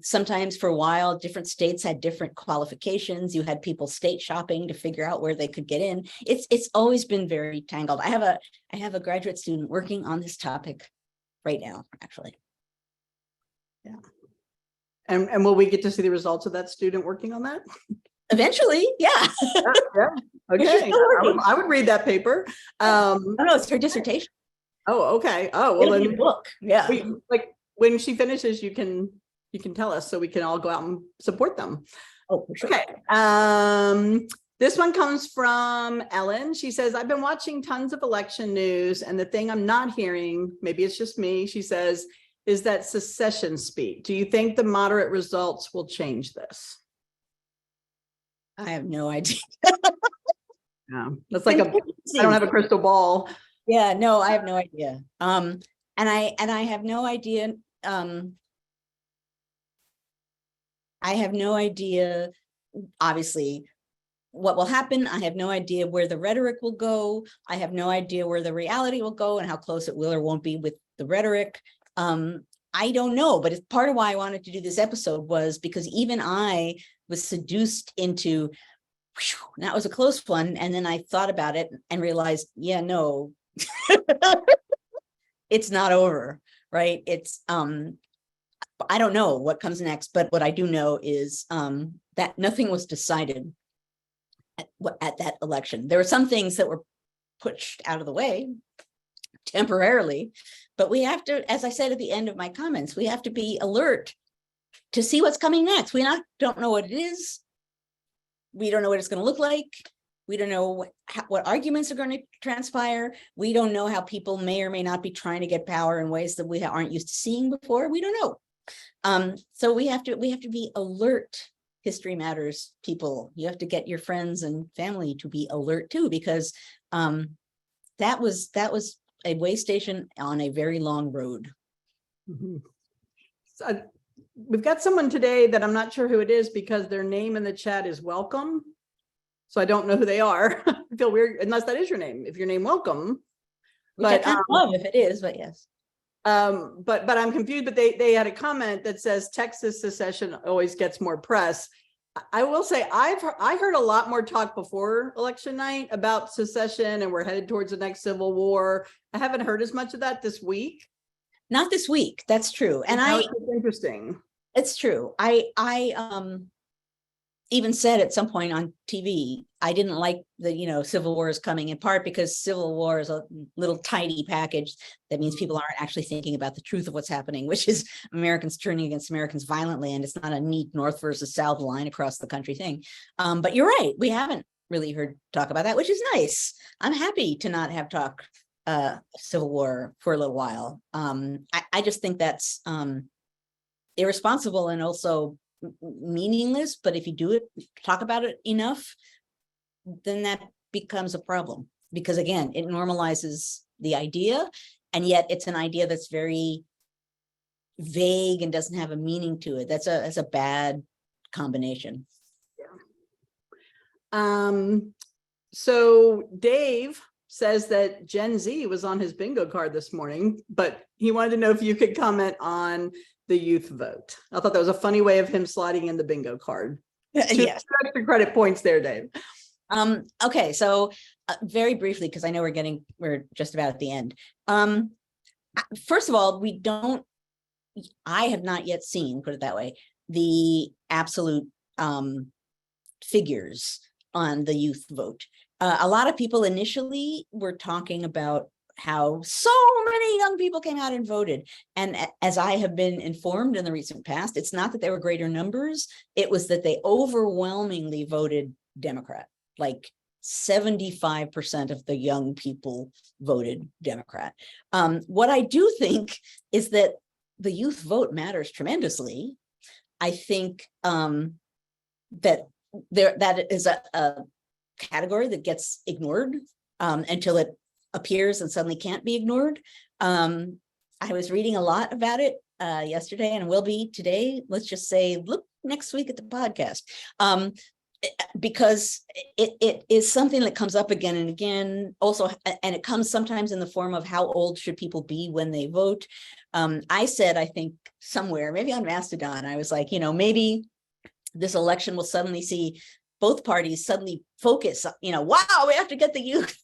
A: Sometimes for a while, different states had different qualifications. You had people state shopping to figure out where they could get in. It's always been very tangled. I have a graduate student working on this topic right now, actually.
B: Yeah. And will we get to see the results of that student working on that?
A: Eventually, yeah.
B: Yeah. Okay. I would read that paper.
A: Oh no, it's her dissertation.
B: Oh, okay. Oh, well,
A: It'll be
B: then
A: a book. Yeah.
B: Like when she finishes, you can tell us so we can all go out and support them.
A: Oh, for sure.
B: Okay. This one comes from Ellen. She says, I've been watching tons of election news, and the thing I'm not hearing, maybe it's just me, she says, is that secession speak. Do you think the moderate results will change this?
A: I have no idea.
B: Yeah, that's like I don't have a crystal ball.
A: Yeah, no, I have no idea. And I have no idea. I have no idea, obviously, what will happen. I have no idea where the rhetoric will go. I have no idea where the reality will go and how close it will or won't be with the rhetoric. I don't know, but it's part of why I wanted to do this episode was because even I was seduced into, whew, that was a close one. And then I thought about it and realized, yeah, no, it's not over, right? It's, I don't know what comes next, but what I do know is that nothing was decided at that election. There were some things that were pushed out of the way temporarily, but we have to, as I said at the end of my comments, we have to be alert to see what's coming next. Don't know what it is. We don't know what it's going to look like. We don't know what arguments are going to transpire. We don't know how people may or may not be trying to get power in ways that we aren't used to seeing before. We don't know. So we have to be alert. History matters, people. You have to get your friends and family to be alert too, because that was a way station on a very long road.
B: Mm-hmm. So, we've got someone today that I'm not sure who it is because their name in the chat is Welcome. So I don't know who they are. I feel weird unless that is your name. If your name Welcome,
A: which I kind of love if it is, but yes.
B: But I'm confused, but they had a comment that says Texas secession always gets more press. I will say I heard a lot more talk before election night about secession and we're headed towards the next civil war. I haven't heard as much of that this week.
A: Not this week. That's true. And
B: it's interesting.
A: It's true. I even said at some point on TV, I didn't like the, civil war is coming, in part because civil war is a little tidy package. That means people aren't actually thinking about the truth of what's happening, which is Americans turning against Americans violently. And it's not a neat North versus South line across the country thing. But you're right. We haven't really heard talk about that, which is nice. I'm happy to not have talk civil war for a little while. I just think that's irresponsible and also meaningless, but if you do it, talk about it enough, then that becomes a problem, because again, it normalizes the idea, and yet it's an idea that's very vague and doesn't have a meaning to it. That's a bad combination.
B: Yeah. So Dave says that Gen Z was on his bingo card this morning, but he wanted to know if you could comment on the youth vote. I thought that was a funny way of him sliding in the bingo card.
A: Yes.
B: Two extra credit points there, Dave.
A: Okay, so very briefly, because I know we're just about at the end. First of all, I have not yet seen, put it that way, the absolute figures on the youth vote. A lot of people initially were talking about how so many young people came out and voted. And as I have been informed in the recent past, it's not that there were greater numbers, it was that they overwhelmingly voted Democrat. Like 75% of the young people voted Democrat. What I do think is that the youth vote matters tremendously. I think that is a category that gets ignored until it appears and suddenly can't be ignored. I was reading a lot about it yesterday and will be today. Let's just say, look next week at the podcast, because it is something that comes up again and again also, and it comes sometimes in the form of how old should people be when they vote. I said, I think somewhere, maybe on Mastodon, I was like, maybe this election will suddenly see both parties suddenly focus, wow, we have to get the youth.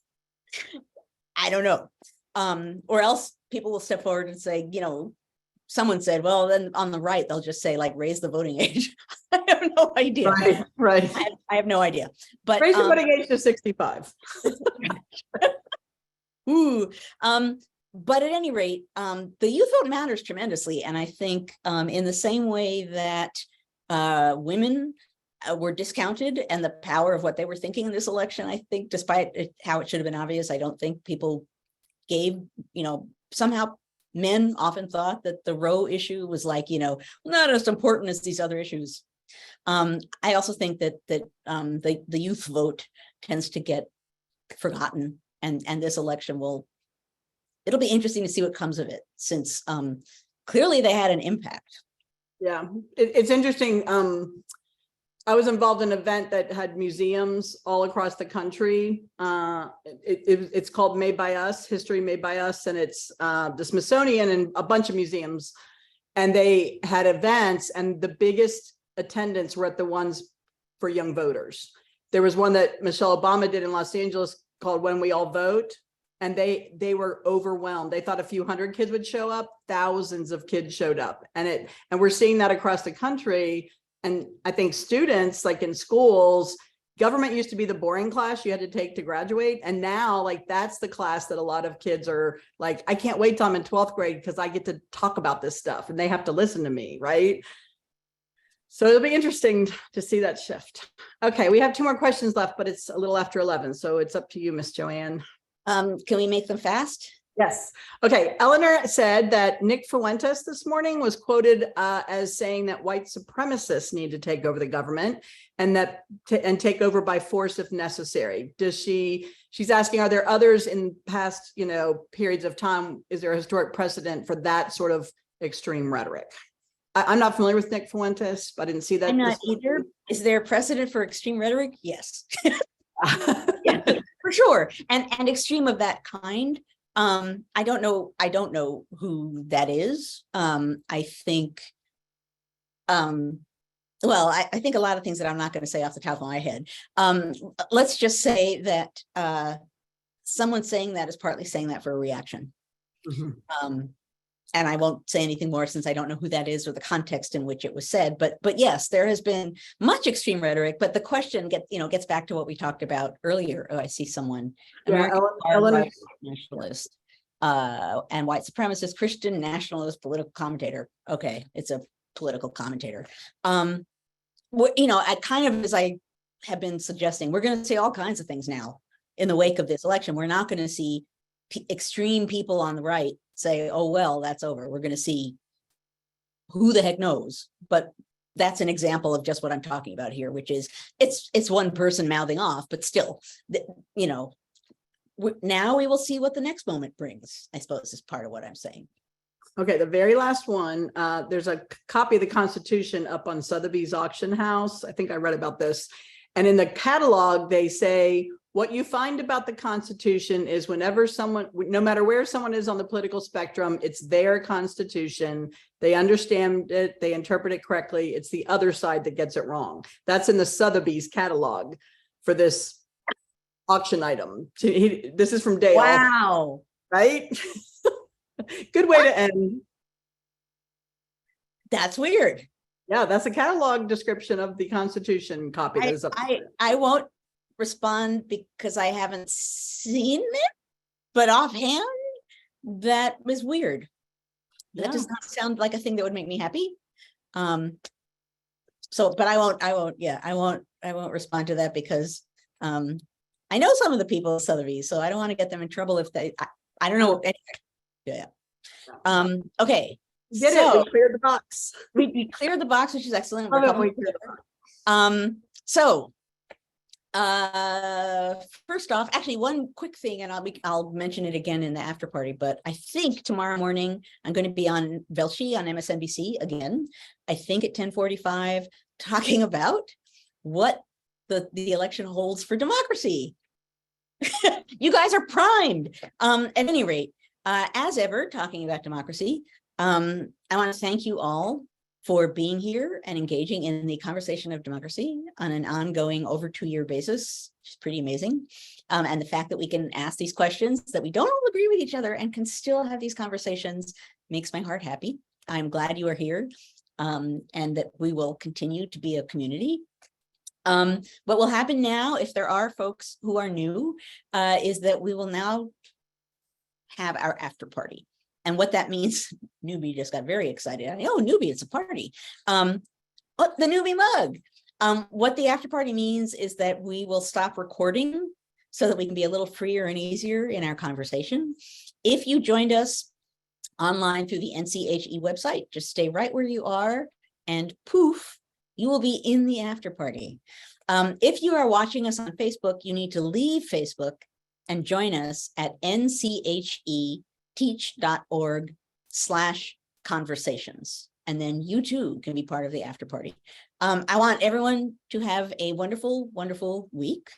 A: I don't know. Or else people will step forward and say, someone said, well, then on the right, they'll just say, like, raise the voting age. I have no idea.
B: Right.
A: I have no idea. But
B: raise the voting age to 65.
A: Ooh. But at any rate, the youth vote matters tremendously. And I think in the same way that women were discounted and the power of what they were thinking in this election, I think, despite how it should have been obvious, I don't think people gave, somehow men often thought that the Roe issue was like, not as important as these other issues. I also think that the youth vote tends to get forgotten, and this election it'll be interesting to see what comes of it, since clearly they had an impact.
B: Yeah, it's interesting. I was involved in an event that had museums all across the country. It's called Made by Us, History Made by Us, and it's the Smithsonian and a bunch of museums. And they had events, and the biggest attendance were at the ones for young voters. There was one that Michelle Obama did in Los Angeles called When We All Vote, and they were overwhelmed. They thought a few hundred kids would show up. Thousands of kids showed up, and we're seeing that across the country. And I think students, like in schools, government used to be the boring class you had to take to graduate. And now, like, that's the class that a lot of kids are like, I can't wait till I'm in 12th grade because I get to talk about this stuff and they have to listen to me, right? So it'll be interesting to see that shift. Okay, we have 2 more questions left, but it's a little after 11. So it's up to you, Miss Joanne.
A: Can we make them fast?
B: Yes. Okay. Eleanor said that Nick Fuentes this morning was quoted as saying that white supremacists need to take over the government and take over by force if necessary. She's asking, are there others in past, periods of time? Is there a historic precedent for that sort of extreme rhetoric? I'm not familiar with Nick Fuentes, but I didn't see that.
A: I'm not either. Is there a precedent for extreme rhetoric? Yes. Yeah, for sure. And extreme of that kind. I don't know who that is. I think, well, I think a lot of things that I'm not going to say off the top of my head. Let's just say that someone saying that is partly saying that for a reaction. Mm-hmm. And I won't say anything more since I don't know who that is or the context in which it was said. But yes, there has been much extreme rhetoric. But the question gets back to what we talked about earlier. Oh, I see someone. American nationalist and white supremacist, Christian nationalist, political commentator. Okay, it's a political commentator. I kind of, as I have been suggesting, we're going to see all kinds of things now in the wake of this election. We're not going to see extreme people on the right say, oh, well, that's over. We're going to see who the heck knows. But that's an example of just what I'm talking about here, which is it's one person mouthing off, but still, now we will see what the next moment brings, I suppose, is part of what I'm saying.
B: Okay, the very last one, there's a copy of the Constitution up on Sotheby's auction house. I think I read about this. And in the catalog, they say, what you find about the Constitution is whenever no matter where someone is on the political spectrum, it's their Constitution. They understand it, they interpret it correctly. It's the other side that gets it wrong. That's in the Sotheby's catalog for this auction item. This is from Dale.
A: Wow.
B: Right? Good way to end.
A: That's weird.
B: Yeah, that's a catalog description of the Constitution copy. That is up there.
A: I won't respond because I haven't seen it, but offhand, that was weird. That does not sound like a thing that would make me happy. But I won't respond to that because I know some of the people at Sotheby's, so I don't want to get them in trouble if I don't know. Yeah. Okay.
B: We cleared the box.
A: We cleared the box, which is excellent. First off, actually, one quick thing, and I'll mention it again in the after party, but I think tomorrow morning I'm going to be on Velshi on MSNBC again. I think at 10:45, talking about what the election holds for democracy. You guys are primed. At any rate, as ever, talking about democracy, I want to thank you all for being here and engaging in the conversation of democracy on an ongoing over 2-year basis, which is pretty amazing. And the fact that we can ask these questions, that we don't all agree with each other and can still have these conversations makes my heart happy. I'm glad you are here and that we will continue to be a community. What will happen now, if there are folks who are new, is that we will now have our after party. And what that means, Newbie just got very excited. Oh, Newbie, it's a party. The Newbie mug. What the after party means is that we will stop recording so that we can be a little freer and easier in our conversation. If you joined us online through the NCHE website, just stay right where you are and poof, you will be in the after party. If you are watching us on Facebook, you need to leave Facebook and join us at ncheteach.org/conversations. and then you too can be part of the after party. I want everyone to have a wonderful, wonderful week.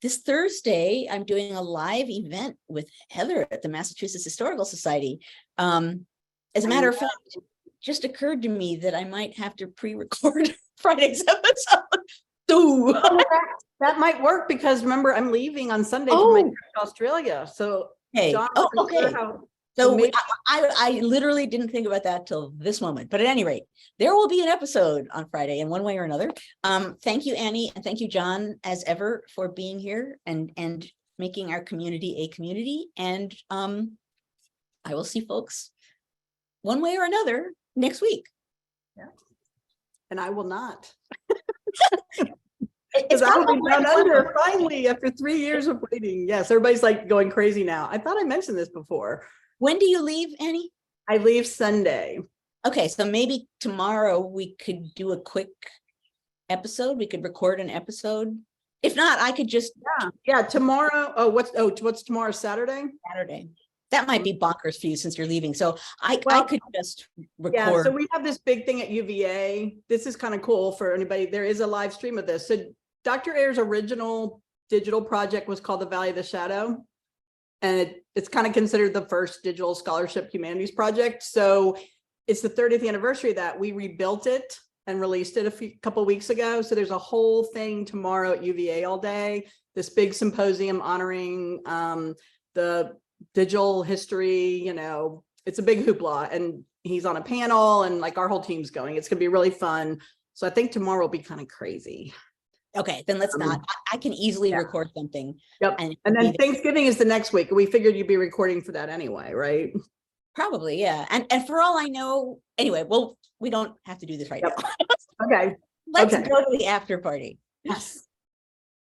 A: This Thursday, I'm doing a live event with Heather at the Massachusetts Historical Society. As a matter of fact, it just occurred to me that I might have to pre-record Friday's episode. Ooh.
B: That might work because remember, I'm leaving on Sunday for my trip to Australia. So
A: Okay.
B: John
A: Oh,
B: wasn't sure
A: okay.
B: how-
A: So
B: maybe-
A: I literally didn't think about that till this moment, but at any rate, there will be an episode on Friday in one way or another. Thank you, Annie, and thank you, John, as ever, for being here and making our community a community. And I will see folks one way or another next week.
B: and I will not.
A: It's
B: Because I will be
A: probably
B: down
A: fun.
B: under finally after 3 years of waiting. Yes, everybody's like going crazy now. I thought I mentioned this before.
A: When do you leave, Annie?
B: I leave Sunday.
A: Okay, so maybe tomorrow we could do a quick episode. We could record an episode. If not, I could just
B: Yeah, tomorrow. What's tomorrow? Saturday?
A: Saturday. That might be bonkers for you since you're leaving. So I
B: Well,
A: could just
B: Yeah,
A: record.
B: so we have this big thing at UVA. This is kind of cool for anybody. There is a live stream of this. So Dr. Ayer's original digital project was called The Valley of the Shadow. And it's kind of considered the first digital scholarship humanities project. So it's the 30th anniversary of that. We rebuilt it and released it a couple of weeks ago. So there's a whole thing tomorrow at UVA all day. This big symposium honoring the digital history, it's a big hoopla, and he's on a panel and like our whole team's going. It's gonna be really fun. So I think tomorrow will be kind of crazy.
A: Okay, then let's not. I can easily
B: yeah.
A: record something.
B: Yep.
A: And
B: And then
A: be-
B: Thanksgiving is the next week. We figured you'd be recording for that anyway, right?
A: probably, yeah. And for all I know, anyway, well, we don't have to do this right
B: Yep.
A: now.
B: Okay.
A: Let's
B: Okay.
A: go to the after party.
B: Yes.